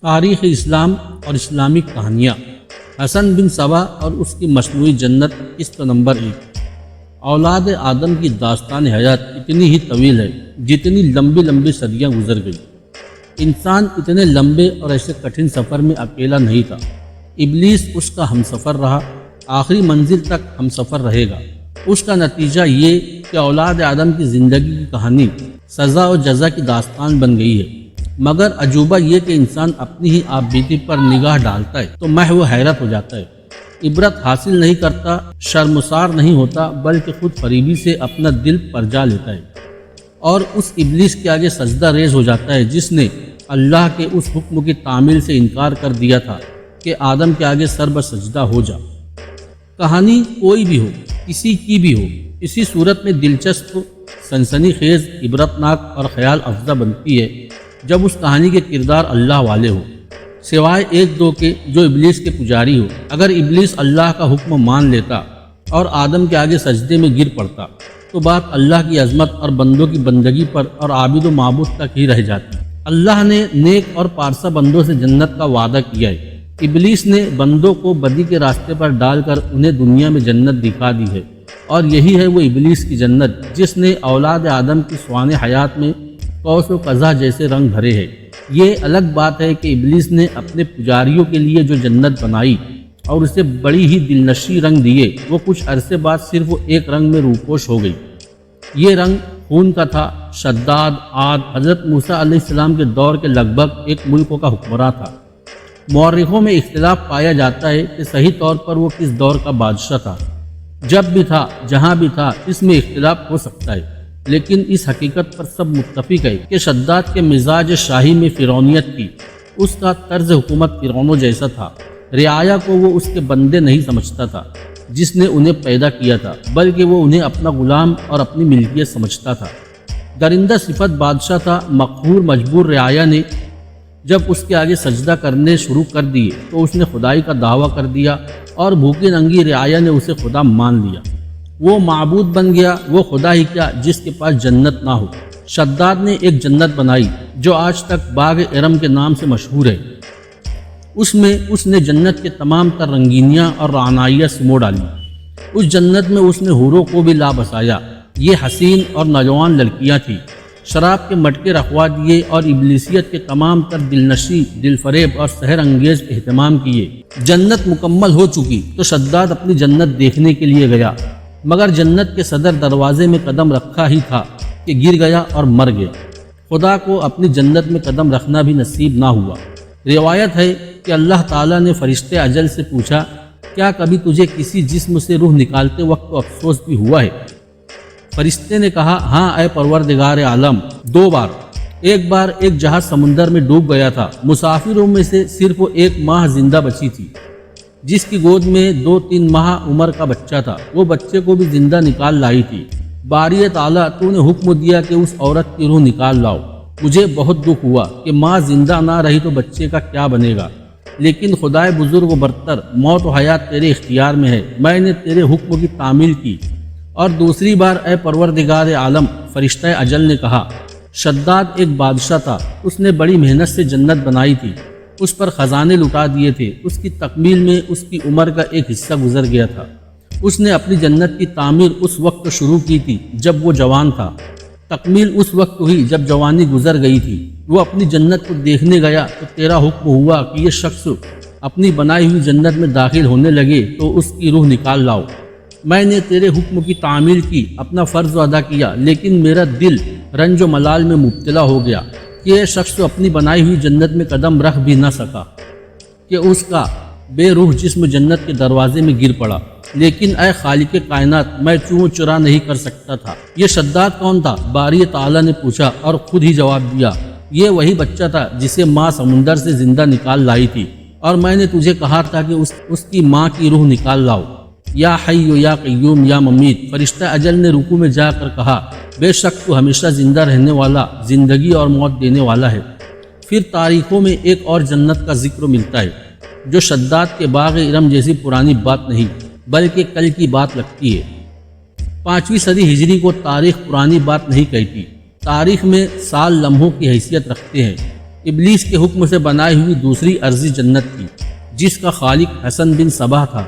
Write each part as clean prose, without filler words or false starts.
تاریخ اسلام اور اسلامی کہانیاں۔ حسن بن سبا اور اس کی مصنوعی جنت قسط نمبر 1۔ اولاد آدم کی داستان حیات اتنی ہی طویل ہے جتنی لمبی لمبی صدیاں گزر گئی۔ انسان اتنے لمبے اور ایسے کٹھن سفر میں اکیلا نہیں تھا۔ ابلیس اس کا ہم سفر رہا، آخری منزل تک ہم سفر رہے گا۔ اس کا نتیجہ یہ کہ اولاد آدم کی زندگی کی کہانی سزا و جزا کی داستان بن گئی ہے۔ مگر عجوبہ یہ کہ انسان اپنی ہی آپ بیتی پر نگاہ ڈالتا ہے تو محو حیرت ہو جاتا ہے۔ عبرت حاصل نہیں کرتا، شرمسار نہیں ہوتا، بلکہ خود فریبی سے اپنا دل پرجا لیتا ہے اور اس ابلیس کے آگے سجدہ ریز ہو جاتا ہے جس نے اللہ کے اس حکم کی تعمیل سے انکار کر دیا تھا کہ آدم کے آگے سر بسجدہ ہو جا۔ کہانی کوئی بھی ہو، کسی کی بھی ہو، اسی صورت میں دلچسپ، سنسنی خیز، عبرتناک اور خیال افزا بنتی ہے جب اس کہانی کے کردار اللہ والے ہو، سوائے ایک دو کے جو ابلیس کے پجاری ہو۔ اگر ابلیس اللہ کا حکم مان لیتا اور آدم کے آگے سجدے میں گر پڑتا تو بات اللہ کی عظمت اور بندوں کی بندگی پر اور عابد و معبود تک ہی رہ جاتی۔ اللہ نے نیک اور پارسا بندوں سے جنت کا وعدہ کیا ہے۔ ابلیس نے بندوں کو بدی کے راستے پر ڈال کر انہیں دنیا میں جنت دکھا دی ہے، اور یہی ہے وہ ابلیس کی جنت جس نے اولاد آدم کی سوان حیات میں قوس و قزح جیسے رنگ بھرے ہیں۔ یہ الگ بات ہے کہ ابلیس نے اپنے پجاریوں کے لیے جو جنت بنائی اور اسے بڑی ہی دلنشی رنگ دیے، وہ کچھ عرصے بعد صرف ایک رنگ میں روپوش ہو گئی۔ یہ رنگ خون کا تھا۔ شداد، عاد، حضرت موسیٰ علیہ السلام کے دور کے لگ بھگ ایک ملک کا حکمراں تھا۔ مورخوں میں اختلاف پایا جاتا ہے کہ صحیح طور پر وہ کس دور کا بادشاہ تھا۔ جب بھی تھا، جہاں بھی تھا، اس میں اختلاف ہو سکتا ہے، لیکن اس حقیقت پر سب متفق ہے کہ شداد کے مزاج شاہی میں فرعونیت تھی۔ اس کا طرز حکومت فرعونوں جیسا تھا۔ رعایا کو وہ اس کے بندے نہیں سمجھتا تھا جس نے انہیں پیدا کیا تھا، بلکہ وہ انہیں اپنا غلام اور اپنی ملکیت سمجھتا تھا۔ درندہ صفت بادشاہ تھا۔ مقہور مجبور رعایا نے جب اس کے آگے سجدہ کرنے شروع کر دیے تو اس نے خدائی کا دعویٰ کر دیا، اور بھوکی ننگی رعایا نے اسے خدا مان لیا۔ وہ معبود بن گیا، وہ خدا ہی کیا جس کے پاس جنت نہ ہو۔ شداد نے ایک جنت بنائی جو آج تک باغ ارم کے نام سے مشہور ہے۔ اس میں اس نے جنت کے تمام تر رنگینیاں اور رعنائیاں سمو ڈالی۔ اس جنت میں اس نے حوروں کو بھی لا بسایا۔ یہ حسین اور نوجوان لڑکیاں تھیں۔ شراب کے مٹکے رکھوا دیے اور ابلیسیت کے تمام تر دلنشی، دل فریب اور سحر انگیز اہتمام کیے۔ جنت مکمل ہو چکی تو شداد اپنی جنت دیکھنے کے لیے گیا، مگر جنت کے صدر دروازے میں قدم رکھا ہی تھا کہ گر گیا اور مر گیا۔ خدا کو اپنی جنت میں قدم رکھنا بھی نصیب نہ ہوا۔ روایت ہے کہ اللہ تعالیٰ نے فرشتے اجل سے پوچھا، کیا کبھی تجھے کسی جسم سے روح نکالتے وقت کو افسوس بھی ہوا ہے؟ فرشتے نے کہا، ہاں اے پروردگار عالم، 2 بار۔ ایک بار ایک جہاز سمندر میں ڈوب گیا تھا۔ مسافروں میں سے صرف ایک ماہ زندہ بچی تھی جس کی گود میں 2-3 ماہ عمر کا بچہ تھا۔ وہ بچے کو بھی زندہ نکال لائی تھی۔ باری تعالیٰ، تو نے حکم دیا کہ اس عورت کی روح نکال لاؤ۔ مجھے بہت دکھ ہوا کہ ماں زندہ نہ رہی تو بچے کا کیا بنے گا، لیکن خدائے بزرگ و برتر، موت و حیات تیرے اختیار میں ہے۔ میں نے تیرے حکم کی تعمیل کی۔ اور دوسری بار اے پروردگار عالم، فرشتہ اجل نے کہا، شداد ایک بادشاہ تھا، اس نے بڑی محنت سے جنت بنائی تھی، اس پر خزانے لٹا دیے تھے، اس کی تکمیل میں اس کی عمر کا ایک حصہ گزر گیا تھا۔ اس نے اپنی جنت کی تعمیر اس وقت شروع کی تھی جب وہ جوان تھا، تکمیل اس وقت ہوئی جب جوانی گزر گئی تھی۔ وہ اپنی جنت کو دیکھنے گیا تو تیرا حکم ہوا کہ یہ شخص اپنی بنائی ہوئی جنت میں داخل ہونے لگے تو اس کی روح نکال لاؤ۔ میں نے تیرے حکم کی تعمیل کی، اپنا فرض ادا کیا، لیکن میرا دل رنج و ملال میں مبتلا ہو گیا کہ یہ شخص اپنی بنائی ہوئی جنت میں قدم رکھ بھی نہ سکا کہ اس کا بے روح جسم جنت کے دروازے میں گر پڑا۔ لیکن اے خالق کائنات، میں چوں چرا نہیں کر سکتا تھا۔ یہ شداد کون تھا؟ باری تعالیٰ نے پوچھا اور خود ہی جواب دیا، یہ وہی بچہ تھا جسے ماں سمندر سے زندہ نکال لائی تھی، اور میں نے تجھے کہا تھا کہ اس کی ماں کی روح نکال لاؤ۔ یا حی یا قیوم یا ممیت، فرشتہ اجل نے رکوع میں جا کر کہا، بے شک تو ہمیشہ زندہ رہنے والا، زندگی اور موت دینے والا ہے۔ پھر تاریخوں میں ایک اور جنت کا ذکر ملتا ہے جو شداد کے باغ ارم جیسی پرانی بات نہیں بلکہ کل کی بات لگتی ہے۔ 5ویں صدی ہجری کو تاریخ پرانی بات نہیں کہتی۔ تاریخ میں سال لمحوں کی حیثیت رکھتے ہیں۔ ابلیس کے حکم سے بنائی ہوئی دوسری عرضی جنت تھی، جس کا خالق حسن بن صبا تھا۔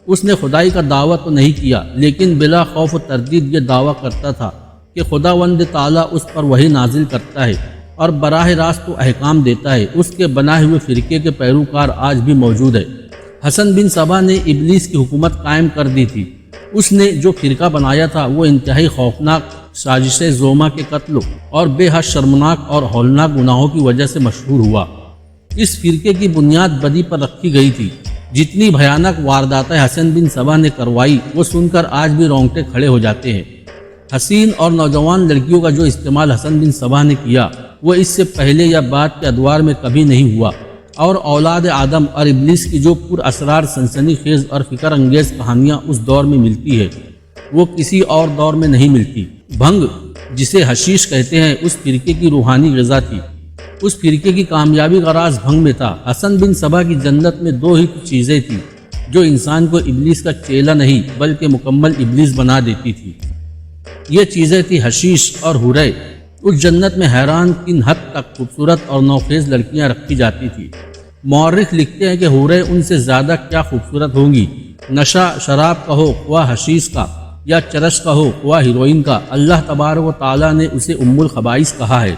اس نے خدائی کا دعویٰ تو نہیں کیا، لیکن بلا خوف و تردید یہ دعویٰ کرتا تھا کہ خداوند تعالیٰ اس پر وحی نازل کرتا ہے اور براہ راست و احکام دیتا ہے۔ اس کے بنائے ہوئے فرقے کے پیروکار آج بھی موجود ہے۔ حسن بن صبا نے ابلیس کی حکومت قائم کر دی تھی۔ اس نے جو فرقہ بنایا تھا وہ انتہائی خوفناک سازش زوما کے قتل اور بے حد شرمناک اور ہولناک گناہوں کی وجہ سے مشہور ہوا۔ اس فرقے کی بنیاد بدی پر رکھی گئی تھی۔ جتنی بھیانک وارداتیں حسن بن صبا نے کروائی وہ سن کر آج بھی رونگٹے کھڑے ہو جاتے ہیں۔ حسین اور نوجوان لڑکیوں کا جو استعمال حسن بن صبا نے کیا وہ اس سے پہلے یا بعد کے ادوار میں کبھی نہیں ہوا، اور اولاد آدم اور ابلیس کی جو پر اسرار سنسنی خیز اور فکر انگیز کہانیاں اس دور میں ملتی ہے وہ کسی اور دور میں نہیں ملتی۔ بھنگ جسے حشیش کہتے ہیں اس فرقے کی روحانی غذا تھی۔ اس فرقے کی کامیابی کا راز بھنگ میں تھا۔ حسن بن صبا کی جنت میں دو ہی چیزیں تھیں جو انسان کو ابلیس کا چیلا نہیں بلکہ مکمل ابلیس بنا دیتی تھی۔ یہ چیزیں تھیں حشیش اور حورے۔ اس جنت میں حیران کن حد تک خوبصورت اور نوخیز لڑکیاں رکھی جاتی تھیں۔ مورخ لکھتے ہیں کہ حورے ان سے زیادہ کیا خوبصورت ہوں گی۔ نشہ شراب کا ہو خواہ حشیش کا یا چرس کا ہو خواہ ہیروئن کا، اللہ تبارک و تعالیٰ نے اسے ام الخبائث کہا ہے۔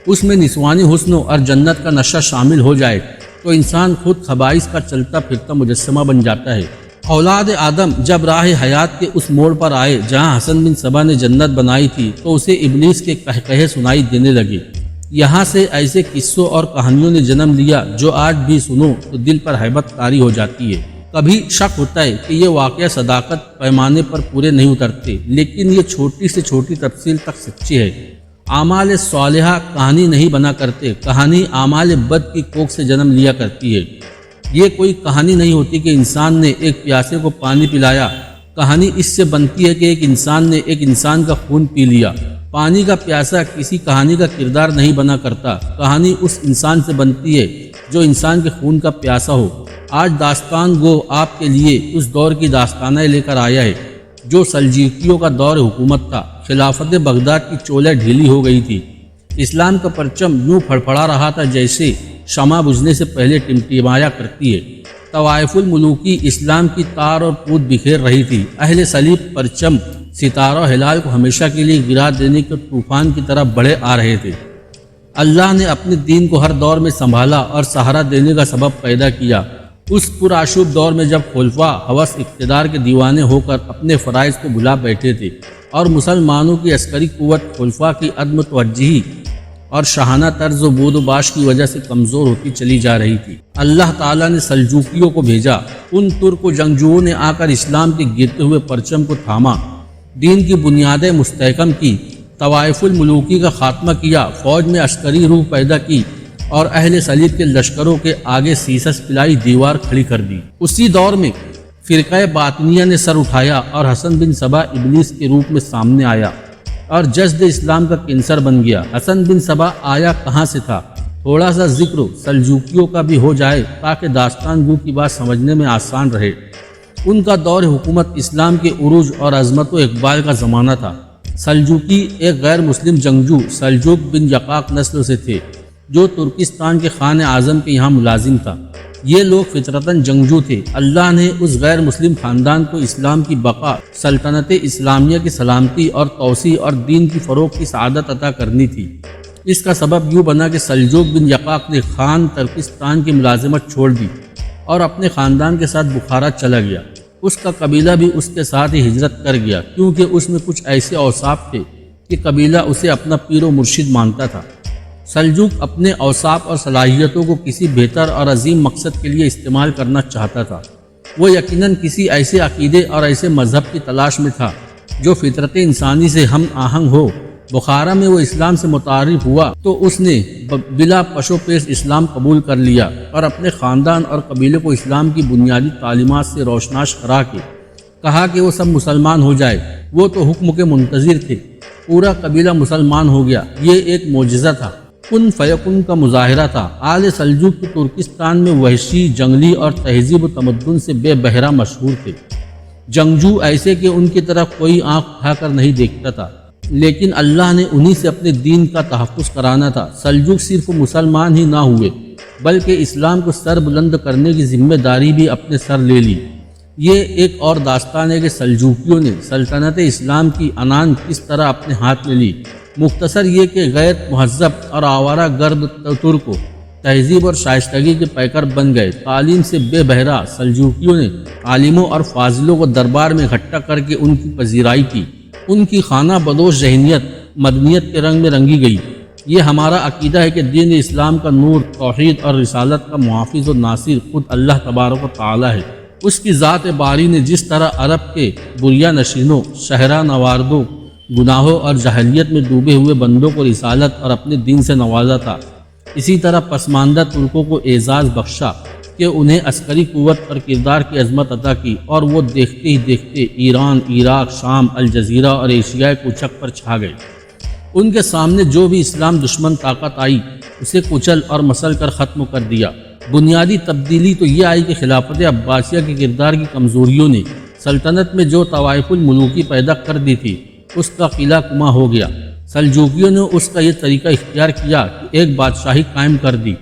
اس میں نسوانی حسن اور جنت کا نشہ شامل ہو جائے تو انسان خود خبائث کا چلتا پھرتا مجسمہ بن جاتا ہے۔ اولاد آدم جب راہ حیات کے اس موڑ پر آئے جہاں حسن بن صبا نے جنت بنائی تھی تو اسے ابلیس کے قہقہے سنائی دینے لگے۔ یہاں سے ایسے قصوں اور کہانیوں نے جنم لیا جو آج بھی سنو تو دل پر ہیبت طاری ہو جاتی ہے۔ کبھی شک ہوتا ہے کہ یہ واقعہ صداقت پیمانے پر پورے نہیں اترتے، لیکن یہ چھوٹی سے چھوٹی تفصیل تک سچی ہے۔ اعمال صالحہ کہانی نہیں بنا کرتے، کہانی اعمال بد کی کوکھ سے جنم لیا کرتی ہے۔ یہ کوئی کہانی نہیں ہوتی کہ انسان نے ایک پیاسے کو پانی پلایا، کہانی اس سے بنتی ہے کہ ایک انسان نے ایک انسان کا خون پی لیا۔ پانی کا پیاسا کسی کہانی کا کردار نہیں بنا کرتا، کہانی اس انسان سے بنتی ہے جو انسان کے خون کا پیاسا ہو۔ آج داستان گو آپ کے لیے اس دور کی داستانیں لے کر آیا ہے جو سلجوقیوں کا دور حکومت تھا۔ خلافت بغداد کی چولیں ڈھیلی ہو گئی تھی، اسلام کا پرچم یوں پھڑپڑا رہا تھا جیسے شمع بجھنے سے پہلے ٹمٹمایا کرتی ہے۔ طوائف الملوکی اسلام کی تار اور پود بکھیر رہی تھی۔ اہل صلیب پرچم ستارہ و ہلال کو ہمیشہ کے لیے گرا دینے کے طوفان کی طرح بڑھے آ رہے تھے۔ اللہ نے اپنے دین کو ہر دور میں سنبھالا اور سہارا دینے کا سبب پیدا کیا۔ اس پرآشوب دور میں جب خلفاء ہوس اقتدار کے دیوانے ہو کر اپنے فرائض کو بھلا بیٹھے تھے اور مسلمانوں کی عسکری قوت خلفاء کی عدم توجہی اور شاہانہ طرز و بود و باش کی وجہ سے کمزور ہوتی چلی جا رہی تھی، اللہ تعالیٰ نے سلجوقیوں کو بھیجا۔ ان ترک و جنگجوؤں نے آ کر اسلام کے گرتے ہوئے پرچم کو تھاما، دین کی بنیادیں مستحکم کی، طوائف الملوکی کا خاتمہ کیا، فوج میں عسکری روح پیدا کی اور اہل صلیب کے لشکروں کے آگے سیسس پلائی دیوار کھڑی کر دی۔ اسی دور میں فرقہ باطنیہ نے سر اٹھایا اور حسن بن صبا ابلیس کے روپ میں سامنے آیا اور جسد اسلام کا کینسر بن گیا۔ حسن بن صبا آیا کہاں سے تھا؟ تھوڑا سا ذکر سلجوقیوں کا بھی ہو جائے تاکہ داستان گو کی بات سمجھنے میں آسان رہے۔ ان کا دور حکومت اسلام کے عروج اور عظمت و اقبال کا زمانہ تھا۔ سلجوقی ایک غیر مسلم جنگجو سلجوق بن یقاق نسل سے تھے جو ترکستان کے خان اعظم کے یہاں ملازم تھا۔ یہ لوگ فطرتاً جنگجو تھے۔ اللہ نے اس غیر مسلم خاندان کو اسلام کی بقا، سلطنت اسلامیہ کی سلامتی اور توسیع اور دین کی فروغ کی سعادت عطا کرنی تھی۔ اس کا سبب یوں بنا کہ سلجوق بن یقاق نے خان ترکستان کی ملازمت چھوڑ دی اور اپنے خاندان کے ساتھ بخارا چلا گیا۔ اس کا قبیلہ بھی اس کے ساتھ ہی ہجرت کر گیا کیونکہ اس میں کچھ ایسے اوصاف تھے کہ قبیلہ اسے اپنا پیر و مرشد مانتا تھا۔ سلجوق اپنے اوصاف اور صلاحیتوں کو کسی بہتر اور عظیم مقصد کے لیے استعمال کرنا چاہتا تھا۔ وہ یقیناً کسی ایسے عقیدے اور ایسے مذہب کی تلاش میں تھا جو فطرت انسانی سے ہم آہنگ ہو۔ بخارا میں وہ اسلام سے متعارف ہوا تو اس نے بلا پش و پیش اسلام قبول کر لیا اور اپنے خاندان اور قبیلے کو اسلام کی بنیادی تعلیمات سے روشناس کرا کے کہا کہ وہ سب مسلمان ہو جائے۔ وہ تو حکم کے منتظر تھے، پورا قبیلہ مسلمان ہو گیا۔ یہ ایک معجزہ تھا، کن فیکن کا مظاہرہ تھا۔ آل سلجوق کی ترکستان میں وحشی، جنگلی اور تہذیب و تمدن سے بے بہرا مشہور تھے۔ جنگجو ایسے کہ ان کی طرف کوئی آنکھ اٹھا کر نہیں دیکھتا تھا۔ لیکن اللہ نے انہی سے اپنے دین کا تحفظ کرانا تھا۔ سلجوق صرف مسلمان ہی نہ ہوئے بلکہ اسلام کو سر بلند کرنے کی ذمہ داری بھی اپنے سر لے لی۔ یہ ایک اور داستان ہے کہ سلجوقیوں نے سلطنت اسلام کی انان کس طرح اپنے ہاتھ میں لی۔ مختصر یہ کہ غیر مہذب اور آوارہ گرد ترک تہذیب اور شائستگی کے پیکر بن گئے۔ تعلیم سے بے بہرہ سلجوقیوں نے عالموں اور فاضلوں کو دربار میں اکٹھا کر کے ان کی پذیرائی کی۔ ان کی خانہ بدوش ذہنیت مدنیت کے رنگ میں رنگی گئی۔ یہ ہمارا عقیدہ ہے کہ دین اسلام کا نور، توحید اور رسالت کا محافظ و ناصر خود اللہ تبارک و تعالی ہے۔ اس کی ذات باری نے جس طرح عرب کے بریا نشینوں، شہرہ نواردوں، گناہوں اور جاہلیت میں ڈوبے ہوئے بندوں کو رسالت اور اپنے دین سے نوازا تھا، اسی طرح پسماندہ ترکوں کو اعزاز بخشا کہ انہیں عسکری قوت اور کردار کی عظمت عطا کی، اور وہ دیکھتے ہی دیکھتے ایران، عراق، شام، الجزیرہ اور ایشیائے کوچک پر چھا گئے۔ ان کے سامنے جو بھی اسلام دشمن طاقت آئی اسے کچل اور مسل کر ختم کر دیا۔ بنیادی تبدیلی تو یہ آئی کہ خلافت عباسیہ کے کردار کی کمزوریوں نے سلطنت میں جو طوائف الملوکی پیدا کر دی تھی اس کا قلعہ کما ہو گیا۔ سلجوقیوں نے اس کا یہ طریقہ اختیار کیا کہ ایک بادشاہی قائم کر دی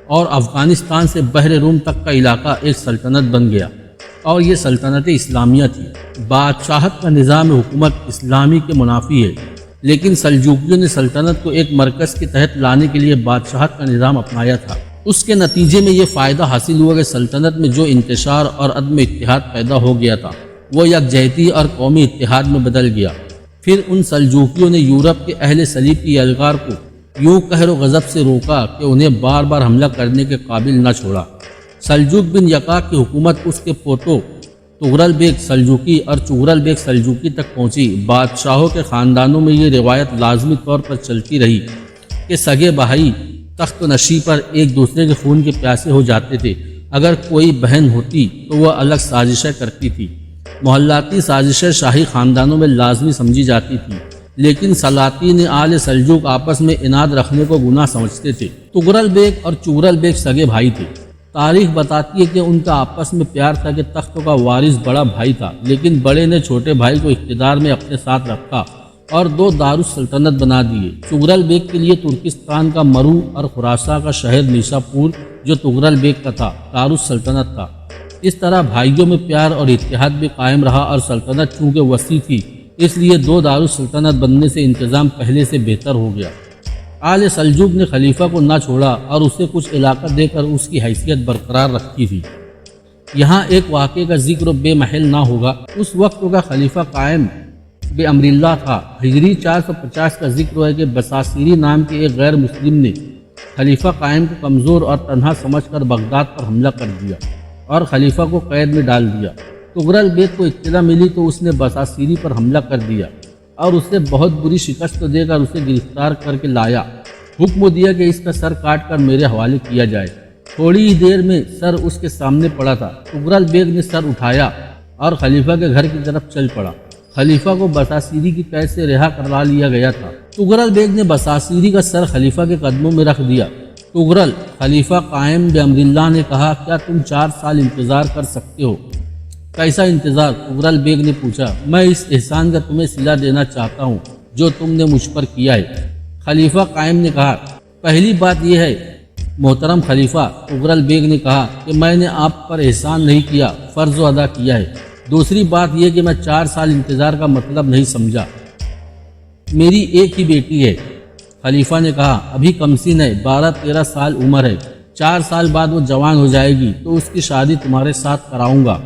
اور افغانستان سے بحر روم تک کا علاقہ ایک سلطنت بن گیا، اور یہ سلطنت اسلامیہ تھی۔ بادشاہت کا نظام حکومت اسلامی کے منافی ہے، لیکن سلجوقیوں نے سلطنت کو ایک مرکز کے تحت لانے کے لیے بادشاہت کا نظام اپنایا تھا۔ اس کے نتیجے میں یہ فائدہ حاصل ہوا کہ سلطنت میں جو انتشار اور عدم اتحاد پیدا ہو گیا تھا وہ یکجہتی اور قومی اتحاد میں بدل گیا۔ پھر ان سلجوقیوں نے یورپ کے اہل صلیب کی یلغار کو یوں قہر و غضب سے روکا کہ انہیں بار بار حملہ کرنے کے قابل نہ چھوڑا۔ سلجوق بن یقاق کی حکومت اس کے پوتوں تغرل بیگ سلجوقی اور چغرل بیگ سلجوقی تک پہنچی۔ بادشاہوں کے خاندانوں میں یہ روایت لازمی طور پر چلتی رہی کہ سگے بھائی تخت نشی پر ایک دوسرے کے خون کے پیاسے ہو جاتے تھے۔ اگر کوئی بہن ہوتی تو وہ الگ سازشیں کرتی تھی۔ محلاتی سازشیں شاہی خاندانوں میں لازمی سمجھی جاتی تھی، لیکن سلاطین آل سلجوق آپس میں اناد رکھنے کو گناہ سمجھتے تھے۔ تغرل بیگ اور چغرل بیگ سگے بھائی تھے۔ تاریخ بتاتی ہے کہ ان کا آپس میں پیار تھا کہ تخت کا وارث بڑا بھائی تھا، لیکن بڑے نے چھوٹے بھائی کو اقتدار میں اپنے ساتھ رکھا اور دو دارالسلطنت بنا دیے۔ چغرل بیگ کے لیے ترکستان کا مرو اور خراساں کا شہر نیشا پور جو تغرل بیگ کا تھا دارالسلطنت تھا۔ اس طرح بھائیوں میں پیار اور اتحاد بھی قائم رہا، اور سلطنت چونکہ وسیع تھی اس لیے دو دارالسلطنت بننے سے انتظام پہلے سے بہتر ہو گیا۔ آل سلجوق نے خلیفہ کو نہ چھوڑا اور اسے کچھ علاقہ دے کر اس کی حیثیت برقرار رکھی تھی۔ یہاں ایک واقعے کا ذکر بے محل نہ ہوگا۔ اس وقت کا خلیفہ قائم بے امر اللہ تھا۔ ہجری 450 کا ذکر ہے کہ بصاصیری نام کے ایک غیر مسلم نے خلیفہ قائم کو کمزور اور تنہا سمجھ کر بغداد پر حملہ کر دیا اور خلیفہ کو قید میں ڈال دیا۔ تغرل بیگ کو اطلاع ملی تو اس نے بصاصیری پر حملہ کر دیا اور اسے بہت بری شکست دے کر اسے گرفتار کر کے لایا۔ حکم دیا کہ اس کا سر کاٹ کر میرے حوالے کیا جائے۔ تھوڑی ہی دیر میں سر اس کے سامنے پڑا تھا۔ تغرل بیگ نے سر اٹھایا اور خلیفہ کے گھر کی طرف چل پڑا۔ خلیفہ کو بصاصیری کی قید سے رہا کروا لیا گیا تھا۔ تغرل بیگ نے بصاصیری کا سر خلیفہ کے قدموں میں رکھ دیا۔ تغرل خلیفہ قائم بے امر اللہ نے کہا، کیا تم 4 سال انتظار کر سکتے ہو؟ کیسا انتظار؟ تغرل بیگ نے پوچھا۔ میں اس احسان کا تمہیں صلہ دینا چاہتا ہوں جو تم نے مجھ پر کیا ہے۔ خلیفہ قائم نے کہا، پہلی بات یہ ہے محترم خلیفہ، تغرل بیگ نے کہا کہ میں نے آپ پر احسان نہیں کیا، فرض ادا کیا ہے۔ دوسری بات یہ کہ میں 4 سال انتظار کا مطلب نہیں سمجھا۔ میری ایک ہی بیٹی ہے۔ خلیفہ نے کہا، ابھی کمسن ہے، 12-13 سال عمر ہے، 4 سال بعد وہ جوان ہو جائے گی تو اس کی شادی تمہارے ساتھ کراؤں گا۔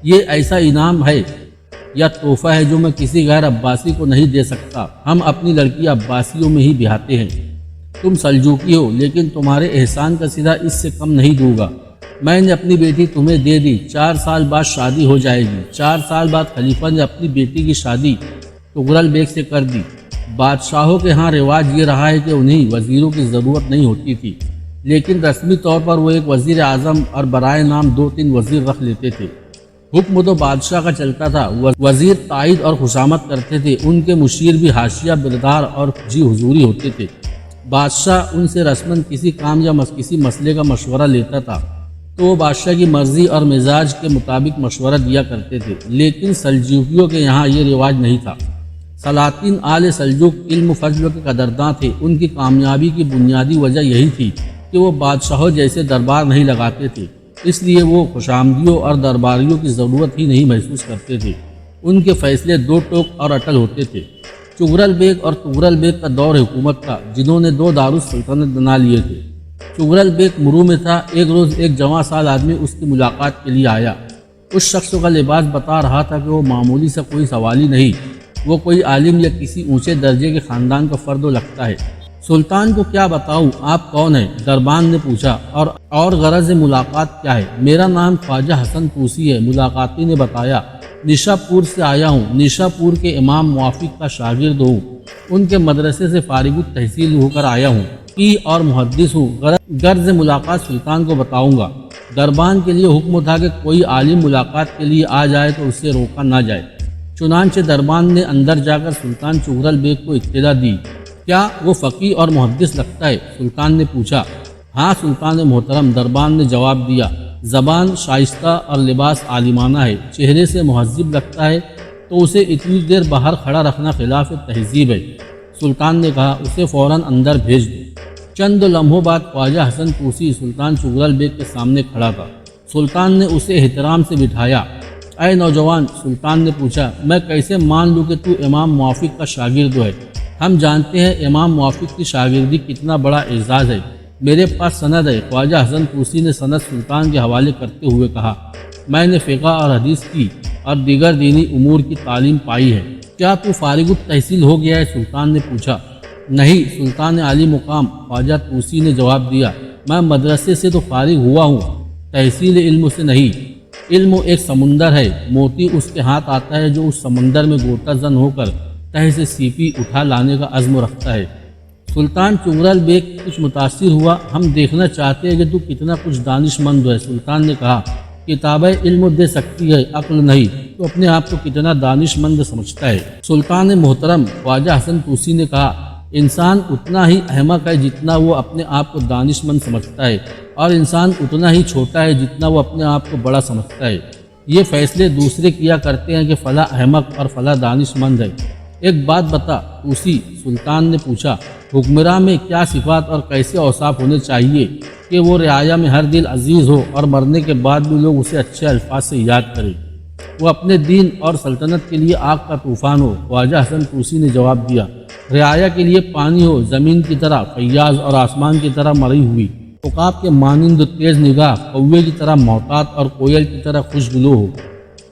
یہ ایسا انعام ہے یا تحفہ ہے جو میں کسی غیر عباسی کو نہیں دے سکتا۔ ہم اپنی لڑکی عباسیوں میں ہی بیاہتے ہیں۔ تم سلجوقی ہو لیکن تمہارے احسان کا صلہ اس سے کم نہیں دوں گا۔ میں نے اپنی بیٹی تمہیں دے دی، 4 سال بعد شادی ہو جائے گی۔ 4 سال بعد خلیفہ نے اپنی بیٹی کی شادی تغرل بیگ سے کر دی۔ بادشاہوں کے ہاں رواج یہ رہا ہے کہ انہیں وزیروں کی ضرورت نہیں ہوتی تھی، لیکن رسمی طور پر وہ ایک وزیر اعظم اور برائے نام 2-3 وزیر رکھ لیتے تھے۔ حکم تو بادشاہ کا چلتا تھا، وزیر تائید اور خوشامد کرتے تھے، ان کے مشیر بھی حاشیہ بردار اور جی حضوری ہوتے تھے۔ بادشاہ ان سے رسماً کسی کام یا کسی مسئلے کا مشورہ لیتا تھا تو وہ بادشاہ کی مرضی اور مزاج کے مطابق مشورہ دیا کرتے تھے، لیکن سلجوقیوں کے یہاں یہ رواج نہیں تھا۔ سلاطین آل سلجوق علم و فضل کے قدرداں تھے۔ ان کی کامیابی کی بنیادی وجہ یہی تھی کہ وہ بادشاہوں جیسے دربار نہیں لگاتے تھے، اس لیے وہ خوشامدیوں اور درباریوں کی ضرورت ہی نہیں محسوس کرتے تھے۔ ان کے فیصلے دو ٹوک اور اٹل ہوتے تھے۔ چغرل بیگ اور تغرل بیگ کا دور حکومت تھا، جنہوں نے دو دارالسلطنت بنا لیے تھے۔ چغرل بیگ مرو میں تھا۔ ایک روز ایک جواں سال آدمی اس کی ملاقات کے لیے آیا۔ اس شخص کا لباس بتا رہا تھا کہ وہ معمولی سا کوئی سوالی نہیں، وہ کوئی عالم یا کسی اونچے درجے کے خاندان کا فرد لگتا ہے۔ سلطان کو کیا بتاؤں، آپ کون ہیں؟ دربان نے پوچھا۔ اور غرض ملاقات کیا ہے؟ میرا نام خواجہ حسن طوسی ہے، ملاقاتی نے بتایا۔ نشا پور سے آیا ہوں، نشا پور کے امام موافق کا شاگرد ہوں، ان کے مدرسے سے فارغ التحصیل ہو کر آیا ہوں، فقیہ اور محدث ہوں۔ غرض ملاقات سلطان کو بتاؤں گا۔ دربان کے لیے حکم تھا کہ کوئی عالم ملاقات کے لیے آ جائے تو اسے روکا نہ جائے۔ چنانچہ دربان نے اندر جا کر سلطان چغرل بیگ کو اطلاع دی۔ کیا وہ فقیہ اور محدث لگتا ہے؟ سلطان نے پوچھا۔ ہاں سلطان محترم، دربان نے جواب دیا۔ زبان شائستہ اور لباس عالمانہ ہے، چہرے سے مہذب لگتا ہے، تو اسے اتنی دیر باہر کھڑا رکھنا خلاف تہذیب ہے۔ سلطان نے کہا، اسے فوراً اندر بھیج دو۔ چند لمحوں بعد خواجہ حسن طوسی سلطان چغرل بیگ کے سامنے کھڑا تھا۔ سلطان نے اسے احترام سے بٹھایا۔ اے نوجوان، سلطان نے پوچھا، میں کیسے مان لوں کہ تو امام موافق کا شاگرد ہے؟ ہم جانتے ہیں امام موافق کی شاگردی کتنا بڑا اعزاز ہے۔ میرے پاس سند ہے۔ خواجہ حسن طوسی نے سند سلطان کے حوالے کرتے ہوئے کہا، میں نے فقہ اور حدیث کی اور دیگر دینی امور کی تعلیم پائی ہے۔ کیا تو فارغ التحصیل ہو گیا ہے؟ سلطان نے پوچھا۔ نہیں، سلطان عالی مقام خواجہ طوسی نے جواب دیا، میں مدرسے سے تو فارغ ہوا ہوں، تحصیل علم سے نہیں۔ علم ایک سمندر ہے، موتی اس کے ہاتھ آتا ہے جو اس سمندر میں غوطہ زن ہو کر تہہ سے سیپی اٹھا لانے کا عزم رکھتا ہے۔ سلطان چغرل بیگ کچھ متاثر ہوا۔ ہم دیکھنا چاہتے ہیں کہ تو کتنا کچھ دانش مند ہے۔ سلطان نے کہا، کتابیں علم دے سکتی ہے، عقل نہیں، تو اپنے آپ کو کتنا دانش مند سمجھتا ہے؟ سلطان محترم، خواجہ حسن طوسی نے کہا، انسان اتنا ہی احمق ہے جتنا وہ اپنے آپ کو دانش مند سمجھتا ہے، اور انسان اتنا ہی چھوٹا ہے جتنا وہ اپنے آپ کو بڑا سمجھتا ہے۔ یہ فیصلے دوسرے کیا کرتے ہیں کہ فلاں احمق اور فلاں دانش مند ہے۔ ایک بات بتا طوسی، سلطان نے پوچھا، حکمراں میں کیا صفات اور کیسے اوصاف ہونے چاہیے کہ وہ رعایا میں ہر دل عزیز ہو اور مرنے کے بعد بھی لوگ اسے اچھے الفاظ سے یاد کریں، وہ اپنے دین اور سلطنت کے لیے آگ کا طوفان ہو؟ خواجہ حسن طوسی نے جواب دیا، رعایا کے لیے پانی ہو، زمین کی طرح فیاض اور آسمان کی طرح مری ہوئی، عقاب کے مانند تیز نگاہ، کوے کی طرح محتاط اور کوئل کی طرح خوشگلو ہو،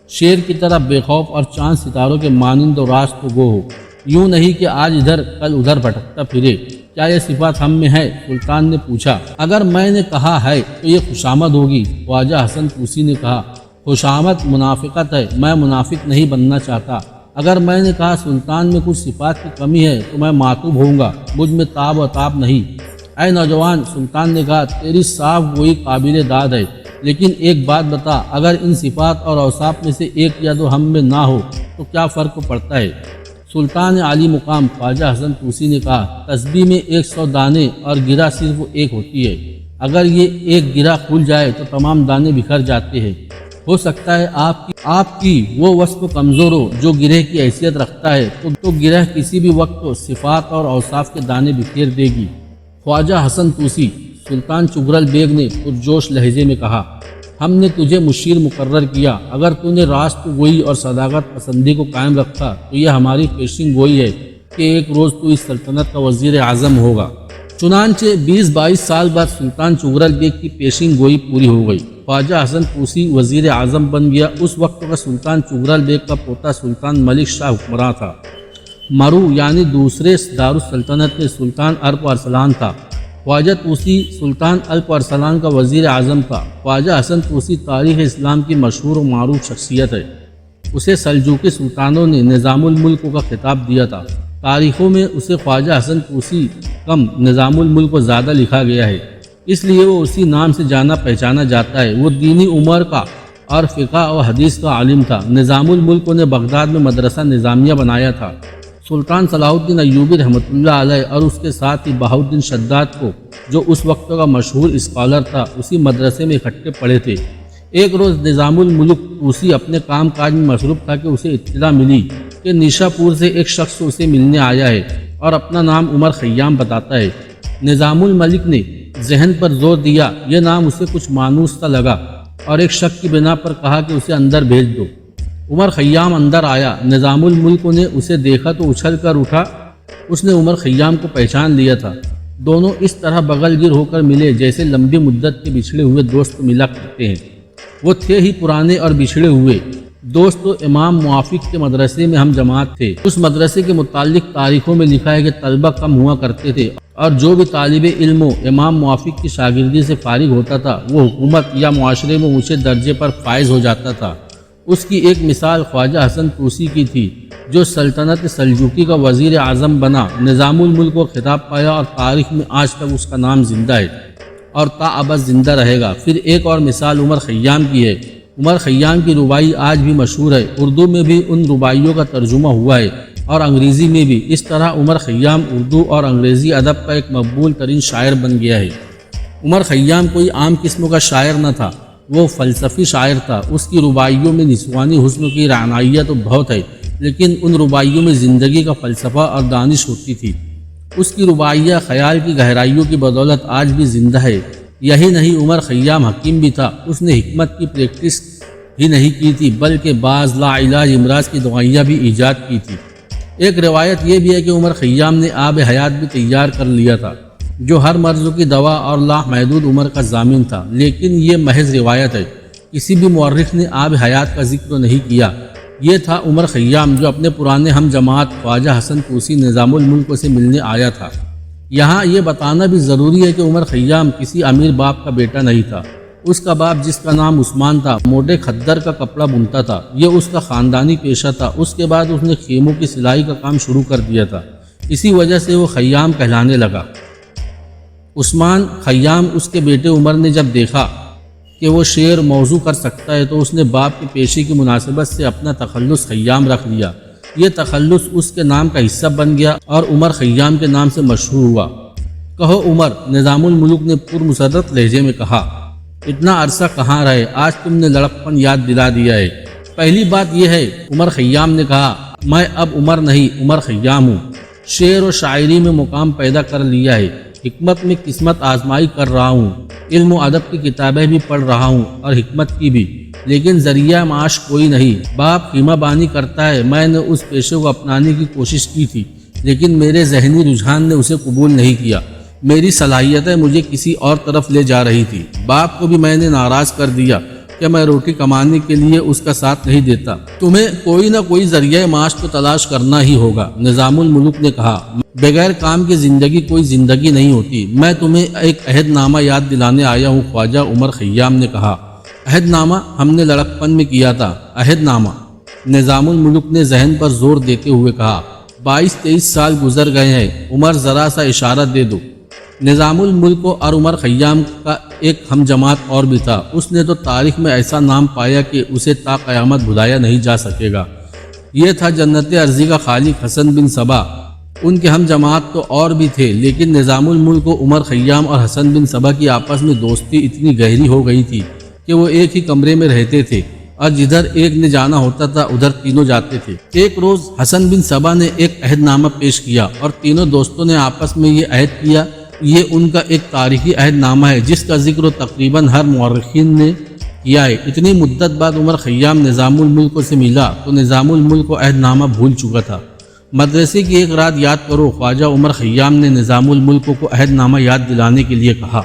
شیر کی طرح بے خوف اور چاند ستاروں کے مانند و راست گو ہو، یوں نہیں کہ آج ادھر کل ادھر بھٹکتا پھرے۔ کیا یہ صفات ہم میں ہے؟ سلطان نے پوچھا۔ اگر میں نے کہا ہے تو یہ خوشامد ہوگی، خواجہ حسن طوسی نے کہا۔ خوشامد منافقت ہے، میں منافق نہیں بننا چاہتا۔ اگر میں نے کہا سلطان میں کچھ صفات کی کمی ہے تو میں معتوب ہوں گا، مجھ میں تاب و تاب نہیں۔ اے نوجوان، سلطان نے کہا، تیری صاف گوئی قابل داد ہے، لیکن ایک بات بتا، اگر ان صفات اور اوصاف میں سے ایک یا دو ہم میں نہ ہو تو کیا فرق پڑتا ہے؟ سلطان عالی مقام خواجہ حسن طوسی نے کہا، تسبیح میں 100 دانے اور گرہ صرف ایک ہوتی ہے، اگر یہ ایک گرہ کھل جائے تو تمام دانے بکھر جاتے ہیں۔ ہو سکتا ہے آپ کی وہ وصف کمزور ہو جو گرہ کی حیثیت رکھتا ہے، تو گرہ کسی بھی وقت صفات اور اوصاف کے دانے بکھیر دے گی۔ خواجہ حسن طوسی، سلطان چغرل بیگ نے پرجوش لہجے میں کہا، ہم نے تجھے مشیر مقرر کیا، اگر تو نے راست گوئی اور صداقت پسندی کو قائم رکھا تو یہ ہماری پیشین گوئی ہے کہ ایک روز تو اس سلطنت کا وزیر اعظم ہوگا۔ چنانچہ 20-22 سال بعد سلطان چغرل بیگ کی پیشین گوئی پوری ہو گئی۔ خواجہ حسن طوسی وزیر اعظم بن گیا۔ اس وقت کا سلطان چغرل بیگ کا پوتا سلطان ملک شاہ حکمراں تھا۔ مرو یعنی دوسرے دارالسلطنت میں سلطان ارب ارسلان تھا۔ خواجہ طوسی سلطان الپ ارسلان کا وزیر اعظم تھا۔ خواجہ حسن طوسی تاریخ اسلام کی مشہور و معروف شخصیت ہے۔ اسے سلجوقی سلطانوں نے نظام الملک کا خطاب دیا تھا۔ تاریخوں میں اسے خواجہ حسن طوسی کم نظام الملک کو زیادہ لکھا گیا ہے، اس لیے وہ اسی نام سے جانا پہچانا جاتا ہے۔ وہ دینی امور کا اور فقہ و حدیث کا عالم تھا۔ نظام الملک نے بغداد میں مدرسہ نظامیہ بنایا تھا۔ سلطان صلاح الدین ایوبی رحمۃ اللہ علیہ اور اس کے ساتھ ہی بہاؤالدین شداد کو، جو اس وقت کا مشہور اسکالر تھا، اسی مدرسے میں اکٹھے پڑھے تھے۔ ایک روز نظام الملک طوسی اپنے کام کاج میں مصروف تھا کہ اسے اطلاع ملی کہ نیشا پور سے ایک شخص اسے ملنے آیا ہے اور اپنا نام عمر خیام بتاتا ہے۔ نظام الملک نے ذہن پر زور دیا، یہ نام اسے کچھ مانوس سا لگا اور ایک شک کی بنا پر کہا کہ اسے اندر بھیج دو۔ عمر خیام اندر آیا۔ نظام الملک نے اسے دیکھا تو اچھل کر اٹھا۔ اس نے عمر خیام کو پہچان لیا تھا۔ دونوں اس طرح بغل گیر ہو کر ملے جیسے لمبی مدت کے بچھڑے ہوئے دوست ملا کرتے ہیں۔ وہ تھے ہی پرانے اور بچھڑے ہوئے دوست تو امام موافق کے مدرسے میں ہم جماعت تھے۔ اس مدرسے کے متعلق تاریخوں میں لکھا ہے کہ طلبہ کم ہوا کرتے تھے اور جو بھی طالب علم امام موافق کی شاگردی سے فارغ ہوتا تھا وہ حکومت یا معاشرے میں اونچے درجے پر فائز ہو جاتا تھا۔ اس کی ایک مثال خواجہ حسن طوسی کی تھی جو سلطنت سلجوقی کا وزیر اعظم بنا، نظام الملک کو خطاب پایا اور تاریخ میں آج تک اس کا نام زندہ ہے اور تاابد زندہ رہے گا۔ پھر ایک اور مثال عمر خیام کی ہے۔ عمر خیام کی ربائی آج بھی مشہور ہے، اردو میں بھی ان ربائیوں کا ترجمہ ہوا ہے اور انگریزی میں بھی۔ اس طرح عمر خیام اردو اور انگریزی ادب کا ایک مقبول ترین شاعر بن گیا ہے۔ عمر خیام کوئی عام قسم کا شاعر نہ تھا، وہ فلسفی شاعر تھا۔ اس کی رباعیوں میں نسوانی حسن کی رعنائیہ تو بہت ہے، لیکن ان رباعیوں میں زندگی کا فلسفہ اور دانش ہوتی تھی۔ اس کی رباعیہ خیال کی گہرائیوں کی بدولت آج بھی زندہ ہے۔ یہی نہیں، عمر خیام حکیم بھی تھا۔ اس نے حکمت کی پریکٹس ہی نہیں کی تھی بلکہ بعض لا علاج امراض کی دوائیاں بھی ایجاد کی تھی۔ ایک روایت یہ بھی ہے کہ عمر خیام نے آب حیات بھی تیار کر لیا تھا جو ہر مرض کی دوا اور لا محدود عمر کا ضامن تھا، لیکن یہ محض روایت ہے، کسی بھی مورخ نے آب حیات کا ذکر نہیں کیا۔ یہ تھا عمر خیام جو اپنے پرانے ہم جماعت خواجہ حسن طوسی نظام الملک سے ملنے آیا تھا۔ یہاں یہ بتانا بھی ضروری ہے کہ عمر خیام کسی امیر باپ کا بیٹا نہیں تھا۔ اس کا باپ جس کا نام عثمان تھا موٹے کھدر کا کپڑا بنتا تھا، یہ اس کا خاندانی پیشہ تھا۔ اس کے بعد اس نے خیموں کی سلائی کا کام شروع کر دیا تھا، اسی وجہ سے وہ خیام کہلانے لگا۔ عثمان خیام اس کے بیٹے عمر نے جب دیکھا کہ وہ شعر موضوع کر سکتا ہے تو اس نے باپ کے پیشے کی مناسبت سے اپنا تخلص خیام رکھ لیا۔ یہ تخلص اس کے نام کا حصہ بن گیا اور عمر خیام کے نام سے مشہور ہوا۔ کہو عمر، نظام الملک نے پرمسرت لہجے میں کہا، اتنا عرصہ کہاں رہے؟ آج تم نے لڑکپن یاد دلا دیا ہے۔ پہلی بات یہ ہے، عمر خیام نے کہا، میں اب عمر نہیں عمر خیام ہوں۔ شعر و شاعری میں مقام پیدا کر لیا ہے، حکمت میں قسمت آزمائی کر رہا ہوں، علم و ادب کی کتابیں بھی پڑھ رہا ہوں اور حکمت کی بھی، لیکن ذریعہ معاش کوئی نہیں۔ باپ خیمہ بانی کرتا ہے، میں نے اس پیشے کو اپنانے کی کوشش کی تھی لیکن میرے ذہنی رجحان نے اسے قبول نہیں کیا۔ میری صلاحیتیں مجھے کسی اور طرف لے جا رہی تھی۔ باپ کو بھی میں نے ناراض کر دیا کہ میں روٹی کمانے کے لیے اس کا ساتھ نہیں دیتا۔ تمہیں کوئی نہ کوئی ذریعہ معاش تو تلاش کرنا ہی ہوگا۔ نظام الملک نے کہا، بغیر کام کی زندگی کوئی زندگی نہیں ہوتی۔ میں تمہیں ایک عہد نامہ یاد دلانے آیا ہوں۔ خواجہ عمر خیام نے کہا، عہد نامہ؟ ہم نے لڑکپن میں کیا تھا عہد نامہ۔ نظام الملک نے ذہن پر زور دیتے ہوئے کہا، 22-23 سال گزر گئے ہیں، عمر ذرا سا اشارہ دے دو۔ نظام الملک اور عمر خیام کا ایک ہم جماعت اور بھی تھا۔ اس نے تو تاریخ میں ایسا نام پایا کہ اسے تا قیامت بھلایا نہیں جا سکے گا۔ یہ تھا جنت ارضی کا خالق حسن بن صبا۔ ان کے ہم جماعت تو اور بھی تھے، لیکن نظام الملک و عمر خیام اور حسن بن صبا کی آپس میں دوستی اتنی گہری ہو گئی تھی کہ وہ ایک ہی کمرے میں رہتے تھے اور جدھر ایک نے جانا ہوتا تھا ادھر تینوں جاتے تھے۔ ایک روز حسن بن صبا نے ایک عہد نامہ پیش کیا اور تینوں دوستوں نے آپس میں یہ عہد کیا۔ یہ ان کا ایک تاریخی عہد نامہ ہے جس کا ذکر تقریباً ہر مورخین نے کیا ہے۔ اتنی مدت بعد عمر خیام نظام الملک سے ملا تو نظام الملک کو عہد نامہ بھول چکا تھا۔ مدرسے کی ایک رات یاد کرو، خواجہ عمر خیام نے نظام الملک کو عہد نامہ یاد دلانے کے لیے کہا۔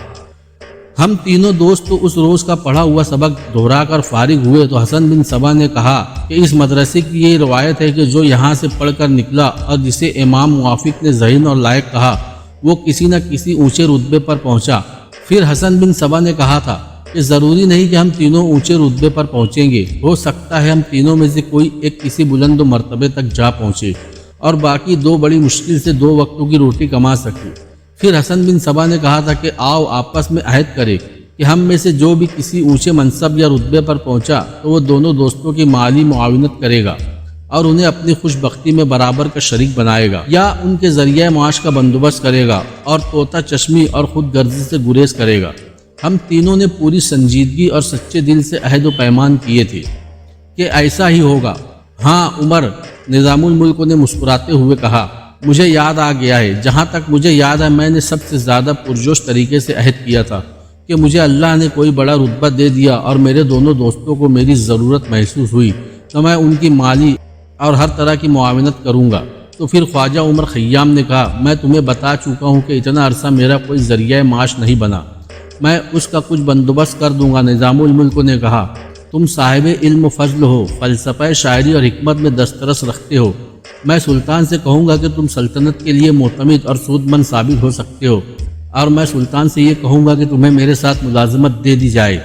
ہم تینوں دوست تو اس روز کا پڑھا ہوا سبق دہرا کر فارغ ہوئے تو حسن بن صبا نے کہا کہ اس مدرسے کی یہ روایت ہے کہ جو یہاں سے پڑھ کر نکلا اور جسے امام موافق نے ذہین اور لائق کہا وہ کسی نہ کسی اونچے رتبے پر پہنچا۔ پھر حسن بن صبا نے کہا تھا کہ ضروری نہیں کہ ہم تینوں اونچے رتبے پر پہنچیں گے، ہو سکتا ہے ہم تینوں میں سے کوئی ایک کسی بلند و مرتبے تک جا پہنچے اور باقی دو بڑی مشکل سے 2 وقتوں کی روٹی کما سکے۔ پھر حسن بن صبا نے کہا تھا کہ آؤ آپس میں عہد کرے کہ ہم میں سے جو بھی کسی اونچے منصب یا رتبے پر پہنچا تو وہ دونوں دوستوں کی مالی معاونت کرے گا اور انہیں اپنی خوش بختی میں برابر کا شریک بنائے گا، یا ان کے ذریعہ معاش کا بندوبست کرے گا اور طوطا چشمی اور خود غرضی سے گریز کرے گا۔ ہم تینوں نے پوری سنجیدگی اور سچے دل سے عہد و پیمان کیے تھے کہ ایسا ہی ہوگا۔ ہاں عمر، نظام الملک نے مسکراتے ہوئے کہا، مجھے یاد آ گیا ہے۔ جہاں تک مجھے یاد ہے میں نے سب سے زیادہ پرجوش طریقے سے عہد کیا تھا کہ مجھے اللہ نے کوئی بڑا رتبہ دے دیا اور میرے دونوں دوستوں کو میری ضرورت محسوس ہوئی تو میں ان کی مالی اور ہر طرح کی معاونت کروں گا۔ تو پھر خواجہ عمر خیام نے کہا، میں تمہیں بتا چکا ہوں کہ اتنا عرصہ میرا کوئی ذریعہ معاش نہیں بنا، میں اس کا کچھ بندوبست کر دوں گا۔ نظام الملک نے کہا، تم صاحب علم و فضل ہو، فلسفہ شاعری اور حکمت میں دسترس رکھتے ہو، میں سلطان سے کہوں گا کہ تم سلطنت کے لیے معتمد اور سود مند ثابت ہو سکتے ہو، اور میں سلطان سے یہ کہوں گا کہ تمہیں میرے ساتھ ملازمت دے دی جائے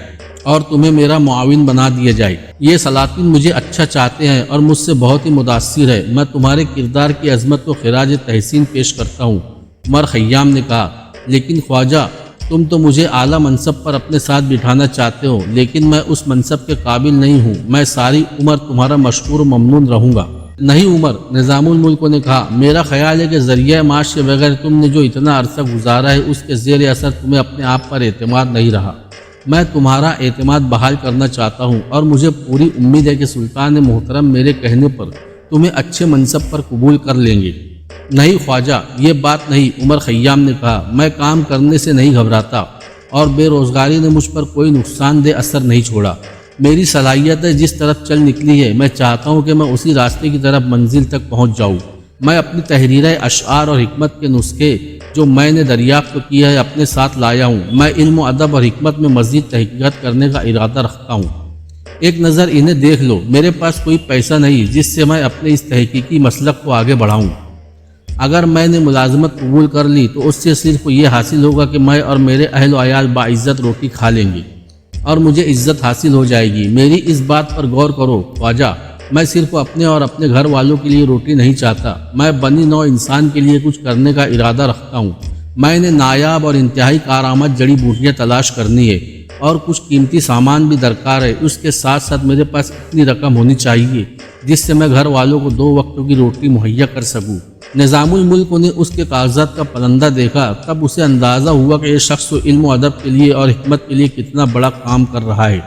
اور تمہیں میرا معاون بنا دیا جائے۔ یہ سلاطین مجھے اچھا چاہتے ہیں اور مجھ سے بہت ہی متاثر ہے، میں تمہارے کردار کی عظمت کو خراج تحسین پیش کرتا ہوں۔ عمر خیام نے کہا، لیکن خواجہ تم تو مجھے اعلیٰ منصب پر اپنے ساتھ بٹھانا چاہتے ہو، لیکن میں اس منصب کے قابل نہیں ہوں، میں ساری عمر تمہارا مشکور و ممنون رہوں گا۔ نہیں عمر، نظام الملک نے کہا، میرا خیال ہے کہ ذریعہ معاش کے بغیر تم نے جو اتنا عرصہ گزارا ہے اس کے زیر اثر تمہیں اپنے آپ پر اعتماد نہیں رہا۔ میں تمہارا اعتماد بحال کرنا چاہتا ہوں اور مجھے پوری امید ہے کہ سلطان محترم میرے کہنے پر تمہیں اچھے منصب پر قبول کر لیں گے۔ نہیں خواجہ، یہ بات نہیں، عمر خیام نے کہا، میں کام کرنے سے نہیں گھبراتا اور بے روزگاری نے مجھ پر کوئی نقصان دہ اثر نہیں چھوڑا۔ میری صلاحیتیں جس طرف چل نکلی ہے میں چاہتا ہوں کہ میں اسی راستے کی طرف منزل تک پہنچ جاؤں۔ میں اپنی تحریریں، اشعار اور حکمت کے نسخے جو میں نے دریافت کیا ہے اپنے ساتھ لایا ہوں۔ میں علم و ادب اور حکمت میں مزید تحقیقات کرنے کا ارادہ رکھتا ہوں۔ ایک نظر انہیں دیکھ لو، میرے پاس کوئی پیسہ نہیں جس سے میں اپنے اس تحقیقی مسلک کو آگے بڑھاؤں۔ اگر میں نے ملازمت قبول کر لی تو اس سے صرف یہ حاصل ہوگا کہ میں اور میرے اہل و عیال باعزت روٹی کھا لیں گے اور مجھے عزت حاصل ہو جائے گی۔ میری اس بات پر غور کرو خواجہ، میں صرف اپنے اور اپنے گھر والوں کے لیے روٹی نہیں چاہتا، میں بنی نوع انسان کے لیے کچھ کرنے کا ارادہ رکھتا ہوں۔ میں نے نایاب اور انتہائی کارآمد جڑی بوٹیاں تلاش کرنی ہے اور کچھ قیمتی سامان بھی درکار ہے۔ اس کے ساتھ ساتھ میرے پاس اتنی رقم ہونی چاہیے جس سے میں گھر والوں کو 2 وقتوں کی روٹی مہیا کر سکوں۔ نظام الملک نے اس کے کاغذات کا پلندہ دیکھا، تب اسے اندازہ ہوا کہ یہ شخص علم و ادب کے لیے اور حکمت کے لیے کتنا بڑا کام کر رہا ہے،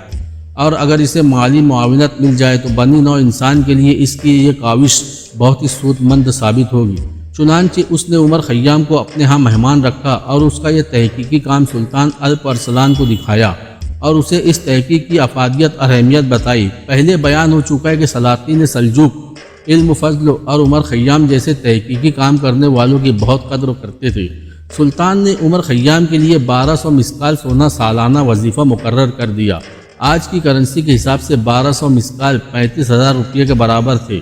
اور اگر اسے مالی معاونت مل جائے تو بنی نوع انسان کے لیے اس کی یہ کاوش بہت ہی سود مند ثابت ہوگی۔ چنانچہ اس نے عمر خیام کو اپنے ہاں مہمان رکھا اور اس کا یہ تحقیقی کام سلطان الپ ارسلان کو دکھایا اور اسے اس تحقیق کی افادیت اور اہمیت بتائی۔ پہلے بیان ہو چکا ہے کہ سلاطین سلجوق علم و فضل اور عمر خیام جیسے تحقیقی کام کرنے والوں کی بہت قدر کرتے تھے۔ سلطان نے عمر خیام کے لیے 1200 مسکال سونا سالانہ وظیفہ مقرر کر دیا۔ آج کی کرنسی کے حساب سے 1200 مسکال 35,000 روپے کے برابر تھے۔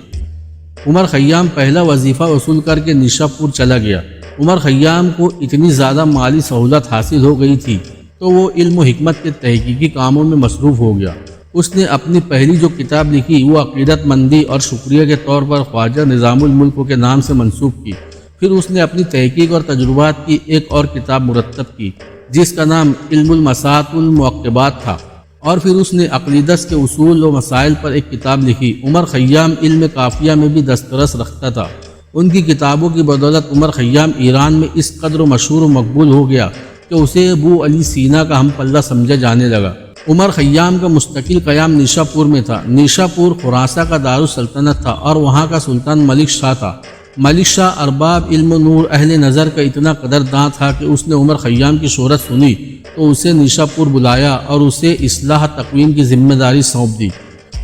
عمر خیام پہلا وظیفہ وصول کر کے نیشا پور چلا گیا۔ عمر خیام کو اتنی زیادہ مالی سہولت حاصل ہو گئی تھی تو وہ علم و حکمت کے تحقیقی کاموں میں مصروف ہو گیا۔ اس نے اپنی پہلی جو کتاب لکھی وہ عقیدت مندی اور شکریہ کے طور پر خواجہ نظام الملک کے نام سے منسوب کی۔ پھر اس نے اپنی تحقیق اور تجربات کی ایک اور کتاب مرتب کی جس کا نام علم المساحات المعقبات تھا، اور پھر اس نے عقیدت کے اصول و مسائل پر ایک کتاب لکھی۔ عمر خیام علم قافیہ میں بھی دسترس رکھتا تھا۔ ان کی کتابوں کی بدولت عمر خیام ایران میں اس قدر مشہور و مقبول ہو گیا کہ اسے ابو علی سینا کا ہم پلہ سمجھا جانے لگا۔ عمر خیام کا مستقل قیام نیشا پور میں تھا۔ نیشا پور خراساں کا دارالسلطنت تھا اور وہاں کا سلطان ملک شاہ تھا۔ ملک شاہ ارباب علم و نور اہل نظر کا اتنا قدرداں تھا کہ اس نے عمر خیام کی شہرت سنی تو اسے نیشا پور بلایا اور اسے اصلاح تقویم کی ذمہ داری سونپ دی۔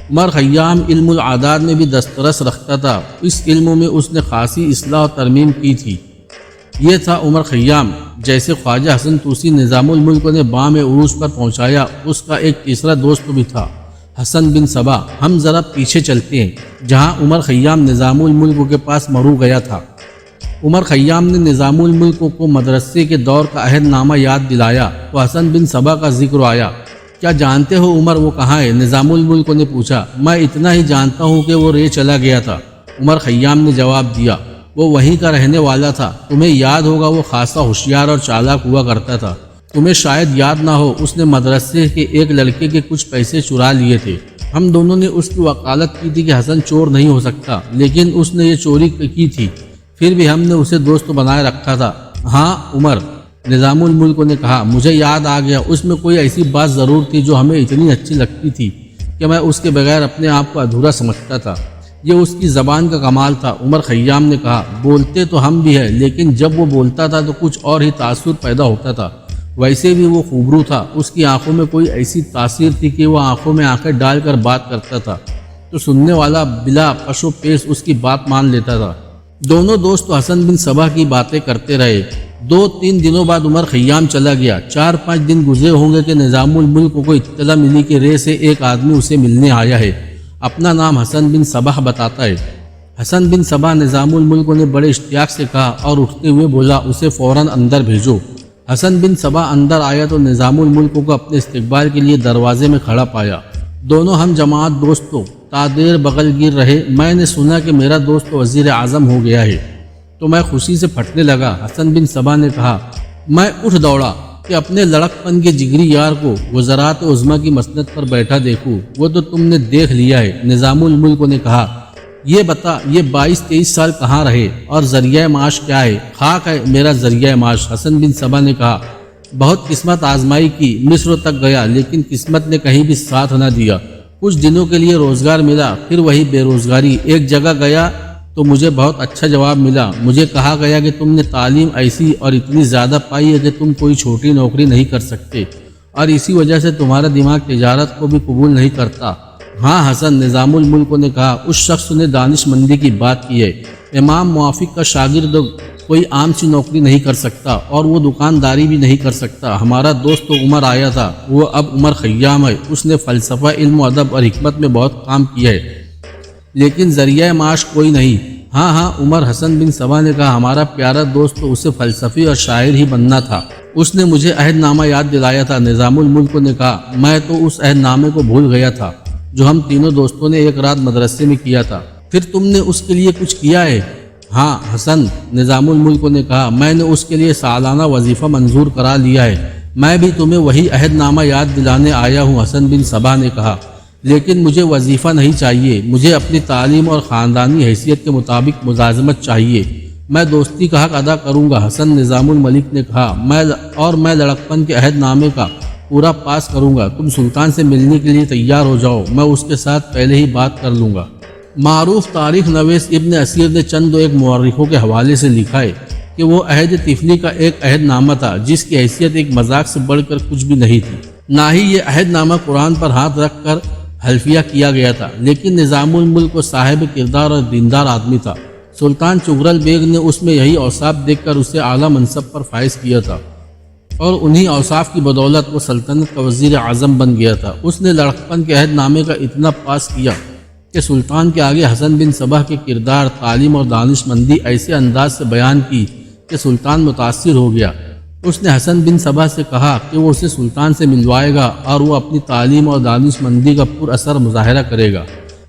عمر خیام علم العادات میں بھی دسترس رکھتا تھا۔ اس علم میں اس نے خاصی اصلاح و ترمیم کی تھی۔ یہ تھا عمر خیام۔ جیسے خواجہ حسن طوسی نظام الملک نے بام عروج پر پہنچایا، اس کا ایک تیسرا دوست بھی تھا، حسن بن صبا۔ ہم ذرا پیچھے چلتے ہیں، جہاں عمر خیام نظام الملک کے پاس مرو گیا تھا۔ عمر خیام نے نظام الملک کو مدرسے کے دور کا عہد نامہ یاد دلایا تو حسن بن صبا کا ذکر آیا۔ کیا جانتے ہو عمر وہ کہاں ہے؟ نظام الملک نے پوچھا۔ میں اتنا ہی جانتا ہوں کہ وہ رے چلا گیا تھا، عمر خیام نے جواب دیا۔ وہ وہیں کا رہنے والا تھا۔ تمہیں یاد ہوگا وہ خاصا ہوشیار اور چالاک ہوا کرتا تھا۔ تمہیں شاید یاد نہ ہو اس نے مدرسے کے ایک لڑکے کے کچھ پیسے چرا لیے تھے۔ ہم دونوں نے اس کی وکالت کی تھی کہ حسن چور نہیں ہو سکتا، لیکن اس نے یہ چوری کی تھی، پھر بھی ہم نے اسے دوست بنائے رکھا تھا۔ ہاں عمر، نظام الملک نے کہا، مجھے یاد آ گیا، اس میں کوئی ایسی بات ضرور تھی جو ہمیں اتنی اچھی لگتی تھی کہ میں اس کے بغیر اپنے آپ کو ادھورا سمجھتا تھا۔ یہ اس کی زبان کا کمال تھا۔ عمر خیام نے کہا، بولتے تو ہم بھی ہیں، لیکن جب وہ بولتا تھا تو کچھ اور ہی تاثر پیدا ہوتا تھا۔ ویسے بھی وہ خوبرو تھا، اس کی آنکھوں میں کوئی ایسی تاثیر تھی کہ وہ آنکھوں میں آنکھیں ڈال کر بات کرتا تھا تو سننے والا بلا پش و پیش اس کی بات مان لیتا تھا۔ دونوں دوست تو حسن بن صبا کی باتیں کرتے رہے۔ 2-3 دنوں بعد عمر خیام چلا گیا۔ 4-5 دن گزرے ہوں گے کہ نظام الملک کو اطلاع ملی کہ رے سے ایک آدمی اسے ملنے آیا ہے، اپنا نام حسن بن صبا بتاتا ہے۔ حسن بن صبا نظام الملک نے بڑے اشتیاق سے کہا اور اٹھتے ہوئے بولا، اسے فوراً اندر بھیجو۔ حسن بن صبا اندر آیا تو نظام الملک کو اپنے استقبال کے لیے دروازے میں کھڑا پایا۔ دونوں ہم جماعت دوستوں تادیر بغل گر رہے۔ میں نے سنا کہ میرا دوست وزیر اعظم ہو گیا ہے تو میں خوشی سے پھٹنے لگا۔ حسن بن صبا نے کہا، میں اٹھ دوڑا کہ اپنے لڑکپن کے جگری یار کو وزارت عظمیٰ کی مسند پر بیٹھا دیکھوں۔ وہ تو تم نے دیکھ لیا ہے۔ نظام الملک نے کہا، یہ بتا یہ 22-23 سال کہاں رہے اور ذریعہ معاش کیا ہے؟ خاک ہے میرا ذریعہ معاش۔ حسن بن صبا نے کہا، بہت قسمت آزمائی کی، مصر تک گیا لیکن قسمت نے کہیں بھی ساتھ نہ دیا۔ کچھ دنوں کے لیے روزگار ملا، پھر وہی بے روزگاری۔ ایک جگہ گیا تو مجھے بہت اچھا جواب ملا۔ مجھے کہا گیا کہ تم نے تعلیم ایسی اور اتنی زیادہ پائی ہے کہ تم کوئی چھوٹی نوکری نہیں کر سکتے اور اسی وجہ سے تمہارا دماغ تجارت کو بھی قبول نہیں کرتا۔ ہاں حسن، نظام الملک نے کہا، اس شخص نے دانش مندی کی بات کی ہے۔ امام موافق کا شاگرد کوئی عام سی نوکری نہیں کر سکتا اور وہ دکانداری بھی نہیں کر سکتا۔ ہمارا دوست تو عمر آیا تھا، وہ اب عمر خیام ہے۔ اس نے فلسفہ، علم و ادب اور حکمت میں بہت کام کیا ہے لیکن ذریعہ معاش کوئی نہیں۔ ہاں عمر، حسن بن صبا نے کہا، ہمارا پیارا دوست تو اسے فلسفی اور شاعر ہی بننا تھا۔ اس نے مجھے عہد نامہ یاد دلایا تھا۔ نظام الملک نے کہا، میں تو اس عہد نامے کو بھول گیا تھا جو ہم تینوں دوستوں نے ایک رات مدرسے میں کیا تھا۔ پھر تم نے اس کے لیے کچھ کیا ہے؟ ہاں حسن، نظام الملک نے کہا، میں نے اس کے لیے سالانہ وظیفہ منظور کرا لیا ہے۔ میں بھی تمہیں وہی عہد نامہ یاد دلانے آیا ہوں، حسن بن صبا نے کہا، لیکن مجھے وظیفہ نہیں چاہیے، مجھے اپنی تعلیم اور خاندانی حیثیت کے مطابق ملازمت چاہیے۔ میں دوستی کا حق ادا کروں گا، حسن نظام الملک نے کہا، میں لڑکپن کے عہد نامے کا پورا پاس کروں گا۔ تم سلطان سے ملنے کے لیے تیار ہو جاؤ، میں اس کے ساتھ پہلے ہی بات کر لوں گا۔ معروف تاریخ نویس ابن اسیر نے چند ایک مورخوں کے حوالے سے لکھا ہے کہ وہ عہد طفلی کا ایک عہد نامہ تھا جس کی حیثیت ایک مذاق سے بڑھ کر کچھ بھی نہیں تھی۔ نہ ہی یہ عہد نامہ قرآن پر ہاتھ رکھ کر حلفیہ کیا گیا تھا، لیکن نظام الملک کو صاحب کردار اور دیندار آدمی تھا۔ سلطان چغرل بیگ نے اس میں یہی اوصاف دیکھ کر اسے اعلیٰ منصب پر فائز کیا تھا اور انہی اوصاف کی بدولت وہ سلطنت کا وزیر اعظم بن گیا تھا۔ اس نے لڑکپن کے عہد نامے کا اتنا پاس کیا کہ سلطان کے آگے حسن بن صبا کے کردار، تعلیم اور دانش مندی ایسے انداز سے بیان کی کہ سلطان متاثر ہو گیا۔ اس نے حسن بن صبا سے کہا کہ وہ اسے سلطان سے ملوائے گا اور وہ اپنی تعلیم اور دانش مندی کا پر اثر مظاہرہ کرے گا۔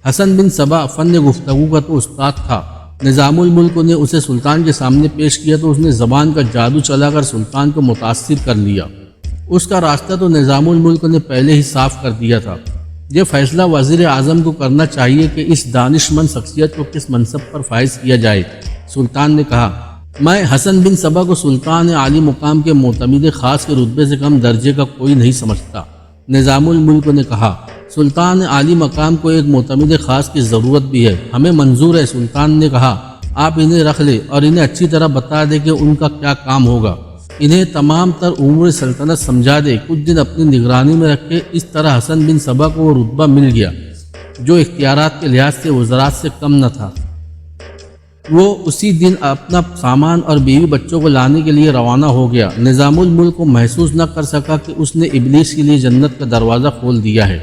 حسن بن صبا فن گفتگو کا تو استاد تھا۔ نظام الملک نے اسے سلطان کے سامنے پیش کیا تو اس نے زبان کا جادو چلا کر سلطان کو متاثر کر لیا۔ اس کا راستہ تو نظام الملک نے پہلے ہی صاف کر دیا تھا۔ یہ فیصلہ وزیر اعظم کو کرنا چاہیے کہ اس دانش مند شخصیت کو کس منصب پر فائز کیا جائے۔ سلطان نے کہا، میں حسن بن صبا کو سلطان عالی مقام کے معتمد خاص کے رتبے سے کم درجے کا کوئی نہیں سمجھتا۔ نظام الملک نے کہا، سلطان عالی مقام کو ایک معتمد خاص کی ضرورت بھی ہے، ہمیں منظور ہے۔ سلطان نے کہا، آپ انہیں رکھ لیں اور انہیں اچھی طرح بتا دیں کہ ان کا کیا کام ہوگا۔ انہیں تمام تر امور سلطنت سمجھا دے، کچھ دن اپنی نگرانی میں رکھے۔ اس طرح حسن بن صبا کو وہ رتبہ مل گیا جو اختیارات کے لحاظ سے وزارات سے کم نہ تھا۔ وہ اسی دن اپنا سامان اور بیوی بچوں کو لانے کے لیے روانہ ہو گیا۔ نظام الملک کو محسوس نہ کر سکا کہ اس نے ابلیس کے لیے جنت کا دروازہ کھول دیا ہے۔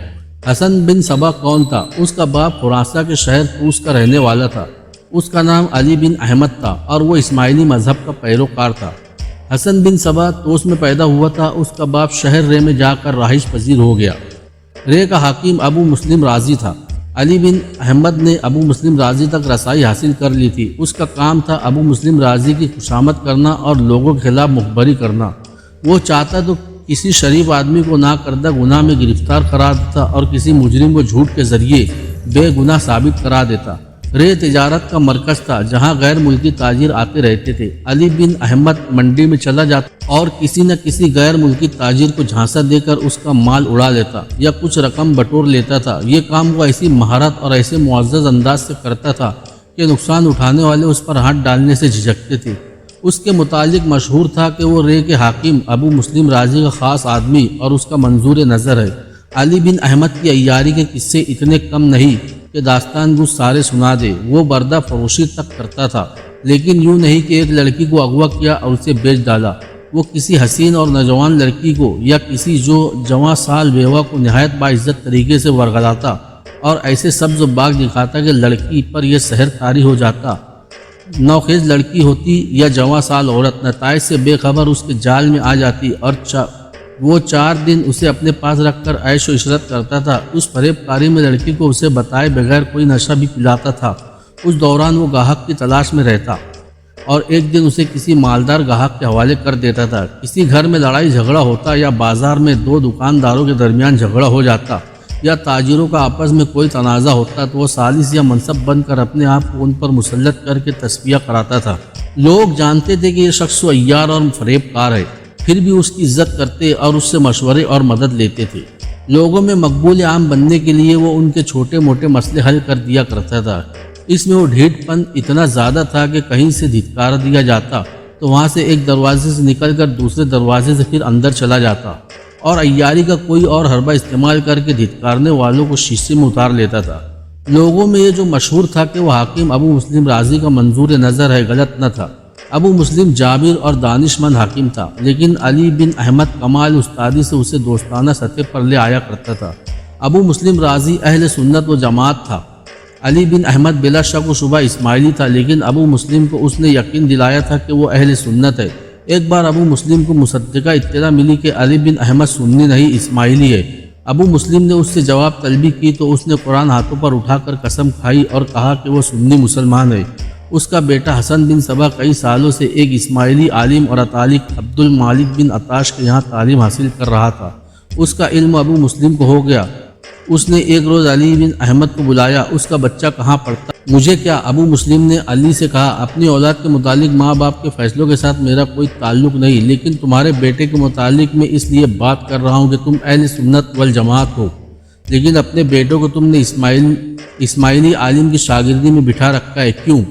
حسن بن صبا کون تھا؟ اس کا باپ خراساں کے شہر طوس کا رہنے والا تھا۔ اس کا نام علی بن احمد تھا اور وہ اسماعیلی مذہب کا پیروکار تھا۔ حسن بن صبا طوس میں پیدا ہوا تھا۔ اس کا باپ شہر رے میں جا کر رہائش پذیر ہو گیا۔ رے کا حاکم ابو مسلم رازی تھا۔ علی بن احمد نے ابو مسلم رازی تک رسائی حاصل کر لی تھی۔ اس کا کام تھا ابو مسلم رازی کی خوشامد کرنا اور لوگوں کے خلاف مخبری کرنا۔ وہ چاہتا تو کسی شریف آدمی کو ناکردہ گناہ میں گرفتار کرا دیتا اور کسی مجرم کو جھوٹ کے ذریعے بے گناہ ثابت کرا دیتا۔ رے تجارت کا مرکز تھا جہاں غیر ملکی تاجر آتے رہتے تھے۔ علی بن احمد منڈی میں چلا جاتا اور کسی نہ کسی غیر ملکی تاجر کو جھانسا دے کر اس کا مال اڑا لیتا یا کچھ رقم بٹور لیتا تھا۔ یہ کام وہ ایسی مہارت اور ایسے معزز انداز سے کرتا تھا کہ نقصان اٹھانے والے اس پر ہاتھ ڈالنے سے جھجکتے تھے۔ اس کے متعلق مشہور تھا کہ وہ رے کے حاکم ابو مسلم رازی کا خاص آدمی اور اس کا منظور نظر ہے۔ علی بن احمد کی عیاری کے قصے اتنے کم نہیں کہ داستان گو سارے سنا دے۔ وہ بردہ فروشی تک کرتا تھا، لیکن یوں نہیں کہ ایک لڑکی کو اغوا کیا اور اسے بیچ ڈالا۔ وہ کسی حسین اور نوجوان لڑکی کو یا کسی جو جواں سال بیوہ کو نہایت باعزت طریقے سے ورغلاتا اور ایسے سبز و باغ دکھاتا کہ لڑکی پر یہ سحر طاری ہو جاتا۔ نوخیز لڑکی ہوتی یا جواں سال عورت، نتائج سے بے خبر اس کے جال میں آ جاتی اور وہ 4 دن اسے اپنے پاس رکھ کر عیش و عشرت کرتا تھا۔ اس فریب کاری میں لڑکی کو اسے بتائے بغیر کوئی نشہ بھی پلاتا تھا۔ اس دوران وہ گاہک کی تلاش میں رہتا اور ایک دن اسے کسی مالدار گاہک کے حوالے کر دیتا تھا۔ کسی گھر میں لڑائی جھگڑا ہوتا یا بازار میں 2 دکانداروں کے درمیان جھگڑا ہو جاتا یا تاجروں کا آپس میں کوئی تنازع ہوتا تو وہ سالس یا منصب بن کر اپنے آپ کو ان پر مسلط کر کے تصفیہ کراتا تھا۔ لوگ جانتے تھے کہ یہ شخص عیار اور فریب کار ہے، پھر بھی اس کی عزت کرتے اور اس سے مشورے اور مدد لیتے تھے۔ لوگوں میں مقبول عام بننے کے لیے وہ ان کے چھوٹے موٹے مسئلے حل کر دیا کرتا تھا۔ اس میں وہ ڈھیٹ پن اتنا زیادہ تھا کہ کہیں سے دھتکار دیا جاتا تو وہاں سے ایک دروازے سے نکل کر دوسرے دروازے سے پھر اندر چلا جاتا اور عیاری کا کوئی اور حربہ استعمال کر کے دھتکارنے والوں کو شیشے میں اتار لیتا تھا۔ لوگوں میں یہ جو مشہور تھا کہ وہ حاکم ابو مسلم رازی کا منظور نظر ہے، غلط نہ تھا۔ ابو مسلم جابر اور دانش مند حاکم تھا، لیکن علی بن احمد کمال استادی سے اسے دوستانہ سطح پر لے آیا کرتا تھا۔ ابو مسلم رازی اہل سنت و جماعت تھا۔ علی بن احمد بلا شک و شبہ اسماعیلی تھا، لیکن ابو مسلم کو اس نے یقین دلایا تھا کہ وہ اہل سنت ہے۔ ایک بار ابو مسلم کو مصدقہ اطلاع ملی کہ علی بن احمد سنی نہیں اسماعیلی ہے۔ ابو مسلم نے اس سے جواب طلبی کی تو اس نے قرآن ہاتھوں پر اٹھا کر قسم کھائی اور کہا کہ وہ سنی مسلمان ہے۔ اس کا بیٹا حسن بن صبا کئی سالوں سے ایک اسماعیلی عالم اور اطالق عبد المالک بن عطاش کے یہاں تعلیم حاصل کر رہا تھا۔ اس کا علم ابو مسلم کو ہو گیا۔ اس نے ایک روز علی بن احمد کو بلایا۔ اس کا بچہ کہاں پڑھتا؟ مجھے کیا؟ ابو مسلم نے علی سے کہا۔ اپنی اولاد کے متعلق ماں باپ کے فیصلوں کے ساتھ میرا کوئی تعلق نہیں، لیکن تمہارے بیٹے کے متعلق میں اس لیے بات کر رہا ہوں کہ تم اہل سنت والجماعت ہو، لیکن اپنے بیٹوں کو تم نے اسماعیلی عالم کی شاگردی میں بٹھا رکھا ہے، کیوں؟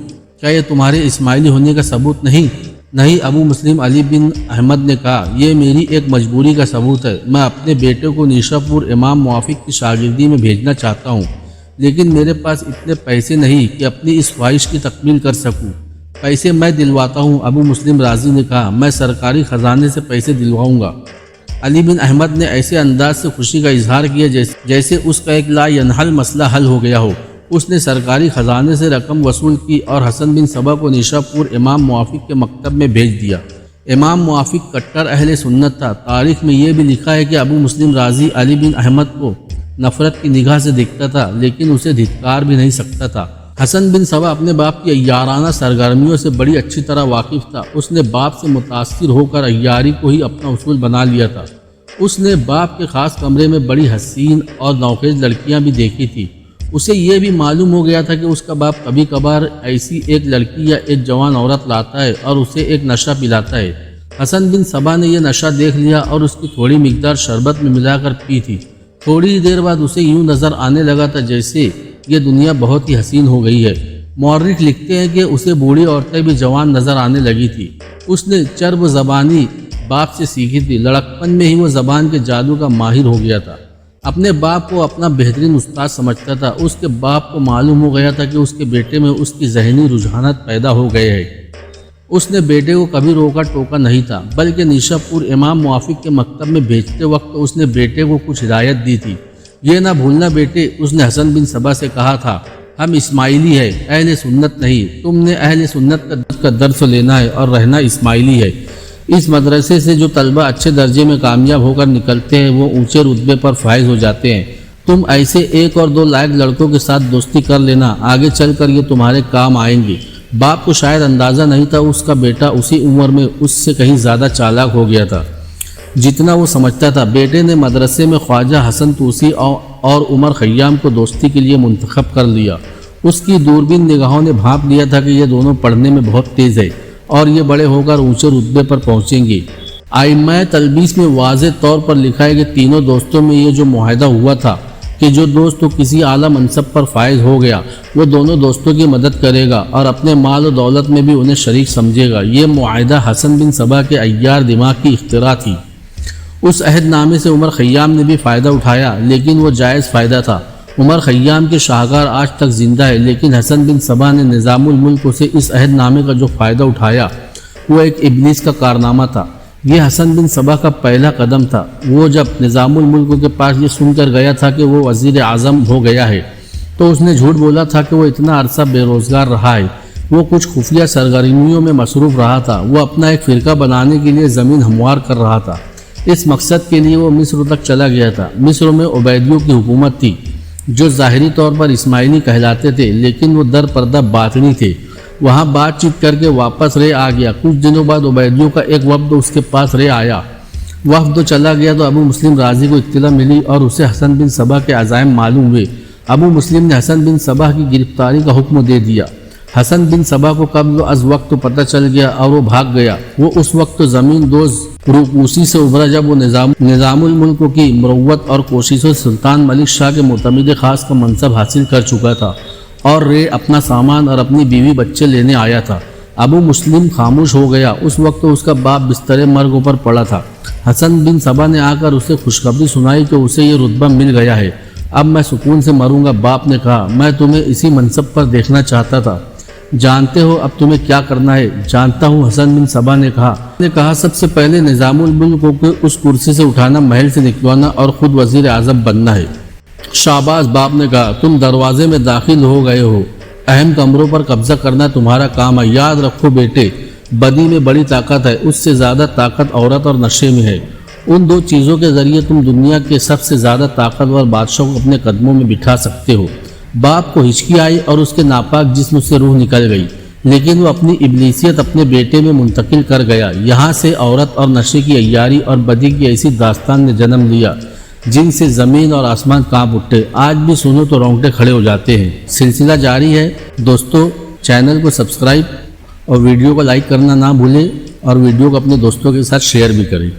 کیا یہ تمہارے اسماعیلی ہونے کا ثبوت نہیں؟ نہیں ابو مسلم، علی بن احمد نے کہا، یہ میری ایک مجبوری کا ثبوت ہے۔ میں اپنے بیٹے کو نیشا پور امام موافق کی شاگردی میں بھیجنا چاہتا ہوں، لیکن میرے پاس اتنے پیسے نہیں کہ اپنی اس خواہش کی تکمیل کر سکوں۔ پیسے میں دلواتا ہوں، ابو مسلم رازی نے کہا، میں سرکاری خزانے سے پیسے دلواؤں گا۔ علی بن احمد نے ایسے انداز سے خوشی کا اظہار کیا جیسے اس کا ایک لا ینحل مسئلہ حل ہو گیا ہو۔ اس نے سرکاری خزانے سے رقم وصول کی اور حسن بن صبا کو نیشا پور امام موافق کے مکتب میں بھیج دیا۔ امام موافق کٹر اہل سنت تھا۔ تاریخ میں یہ بھی لکھا ہے کہ ابو مسلم رازی علی بن احمد کو نفرت کی نگاہ سے دیکھتا تھا، لیکن اسے دھتکار بھی نہیں سکتا تھا۔ حسن بن صبا اپنے باپ کی عیارانہ سرگرمیوں سے بڑی اچھی طرح واقف تھا۔ اس نے باپ سے متاثر ہو کر عیاری کو ہی اپنا اصول بنا لیا تھا۔ اس نے باپ کے خاص کمرے میں بڑی حسین اور نوخیز لڑکیاں بھی دیکھی تھی۔ اسے یہ بھی معلوم ہو گیا تھا کہ اس کا باپ کبھی کبھار ایسی ایک لڑکی یا ایک جوان عورت لاتا ہے اور اسے ایک نشہ پلاتا ہے۔ حسن بن صبا نے یہ نشہ دیکھ لیا اور اس کی تھوڑی مقدار شربت میں ملا کر پی تھی۔ تھوڑی دیر بعد اسے یوں نظر آنے لگا تھا جیسے یہ دنیا بہت ہی حسین ہو گئی ہے۔ مورخ لکھتے ہیں کہ اسے بوڑھی عورتیں بھی جوان نظر آنے لگی تھی۔ اس نے چرب زبانی باپ سے سیکھی تھی۔ لڑکپن میں ہی وہ زبان کے جادو کا ماہر ہو گیا تھا۔ اپنے باپ کو اپنا بہترین استاد سمجھتا تھا۔ اس کے باپ کو معلوم ہو گیا تھا کہ اس کے بیٹے میں اس کی ذہنی رجحانات پیدا ہو گئے ہیں۔ اس نے بیٹے کو کبھی روکا ٹوکا نہیں تھا، بلکہ نیشا پور امام موافق کے مکتب میں بھیجتے وقت اس نے بیٹے کو کچھ ہدایت دی تھی۔ یہ نہ بھولنا بیٹے، اس نے حسن بن صبا سے کہا تھا، ہم اسماعیلی ہے، اہل سنت نہیں۔ تم نے اہل سنت کا درس لینا ہے اور رہنا اسماعیلی ہے۔ اس مدرسے سے جو طلبہ اچھے درجے میں کامیاب ہو کر نکلتے ہیں وہ اونچے رتبے پر فائز ہو جاتے ہیں۔ تم ایسے 1 اور 2 لائق لڑکوں کے ساتھ دوستی کر لینا، آگے چل کر یہ تمہارے کام آئیں گے۔ باپ کو شاید اندازہ نہیں تھا اس کا بیٹا اسی عمر میں اس سے کہیں زیادہ چالاک ہو گیا تھا جتنا وہ سمجھتا تھا۔ بیٹے نے مدرسے میں خواجہ حسن توسی اور عمر خیام کو دوستی کے لیے منتخب کر لیا۔ اس کی دوربین نگاہوں نے بھانپ لیا تھا کہ یہ دونوں پڑھنے میں بہت تیز ہے اور یہ بڑے ہو کر اونچے رتبے پر پہنچیں گے۔ آئمہ تلبیس میں واضح طور پر لکھا ہے کہ تینوں دوستوں میں یہ جو معاہدہ ہوا تھا کہ جو دوست کسی اعلیٰ منصب پر فائز ہو گیا وہ دونوں دوستوں کی مدد کرے گا اور اپنے مال و دولت میں بھی انہیں شریک سمجھے گا، یہ معاہدہ حسن بن صبا کے عیار دماغ کی اختراع تھی۔ اس عہد نامے سے عمر خیام نے بھی فائدہ اٹھایا، لیکن وہ جائز فائدہ تھا۔ عمر خیام کے شاہکار آج تک زندہ ہے، لیکن حسن بن صبا نے نظام الملک سے اس عہد نامے کا جو فائدہ اٹھایا وہ ایک ابلیس کا کارنامہ تھا۔ یہ حسن بن صبا کا پہلا قدم تھا۔ وہ جب نظام الملک کے پاس یہ سن کر گیا تھا کہ وہ وزیر اعظم ہو گیا ہے تو اس نے جھوٹ بولا تھا کہ وہ اتنا عرصہ بے روزگار رہا ہے۔ وہ کچھ خفیہ سرگرمیوں میں مصروف رہا تھا۔ وہ اپنا ایک فرقہ بنانے کے لیے زمین ہموار کر رہا تھا۔ اس مقصد کے لیے وہ مصر تک چلا گیا تھا۔ مصر میں عبیدیوں کی حکومت تھی جو ظاہری طور پر اسماعیلی کہلاتے تھے، لیکن وہ در پردہ باطنی تھے۔ وہاں بات چیت کر کے واپس رہ آ گیا۔ کچھ دنوں بعد عبیدیوں کا ایک وفد اس کے پاس رہ آیا۔ وفد چلا گیا تو ابو مسلم رازی کو اطلاع ملی اور اسے حسن بن صبا کے عزائم معلوم ہوئے۔ ابو مسلم نے حسن بن صبا کی گرفتاری کا حکم دے دیا۔ حسن بن صبا کو قبل از وقت پتہ چل گیا اور وہ بھاگ گیا۔ وہ اس وقت زمین دوز روپوسی سے ابھرا جب وہ نظام الملک کی مروت اور کوششوں سے سلطان ملک شاہ کے معتمد خاص کا منصب حاصل کر چکا تھا اور رے اپنا سامان اور اپنی بیوی بچے لینے آیا تھا۔ ابو مسلم خاموش ہو گیا۔ اس وقت اس کا باپ بستر مرگ پر پڑا تھا۔ حسن بن صبا نے آ کر اسے خوشخبری سنائی کہ اسے یہ رتبہ مل گیا ہے۔ اب میں سکون سے مروں گا۔ باپ نے کہا، میں تمہیں اسی منصب پر دیکھنا چاہتا تھا۔ جانتے ہو اب تمہیں کیا کرنا ہے؟ جانتا ہوں، حسن بن صبا نے کہا سب سے پہلے نظام الملک کو اس کرسی سے اٹھانا، محل سے نکلوانا اور خود وزیر اعظم بننا ہے۔ شاباش، باپ نے کہا، تم دروازے میں داخل ہو گئے ہو۔ اہم کمروں پر قبضہ کرنا تمہارا کام ہے۔ یاد رکھو بیٹے، بدی میں بڑی طاقت ہے، اس سے زیادہ طاقت عورت اور نشے میں ہے۔ ان دو چیزوں کے ذریعے تم دنیا کے سب سے زیادہ طاقتور بادشاہ کو اپنے قدموں میں بٹھا سکتے ہو۔ باپ کو ہچکی آئی اور اس کے ناپاک جسم سے روح نکل گئی، لیکن وہ اپنی ابلیسیت اپنے بیٹے میں منتقل کر گیا۔ یہاں سے عورت اور نشے کی عیاری اور بدی کی ایسی داستان نے جنم لیا جن سے زمین اور آسمان کانپ اٹھے۔ آج بھی سنو تو رونگٹے کھڑے ہو جاتے ہیں۔ سلسلہ جاری ہے دوستو، چینل کو سبسکرائب اور ویڈیو کو لائک کرنا نہ بھولیں اور ویڈیو کو اپنے دوستوں کے ساتھ شیئر بھی کریں۔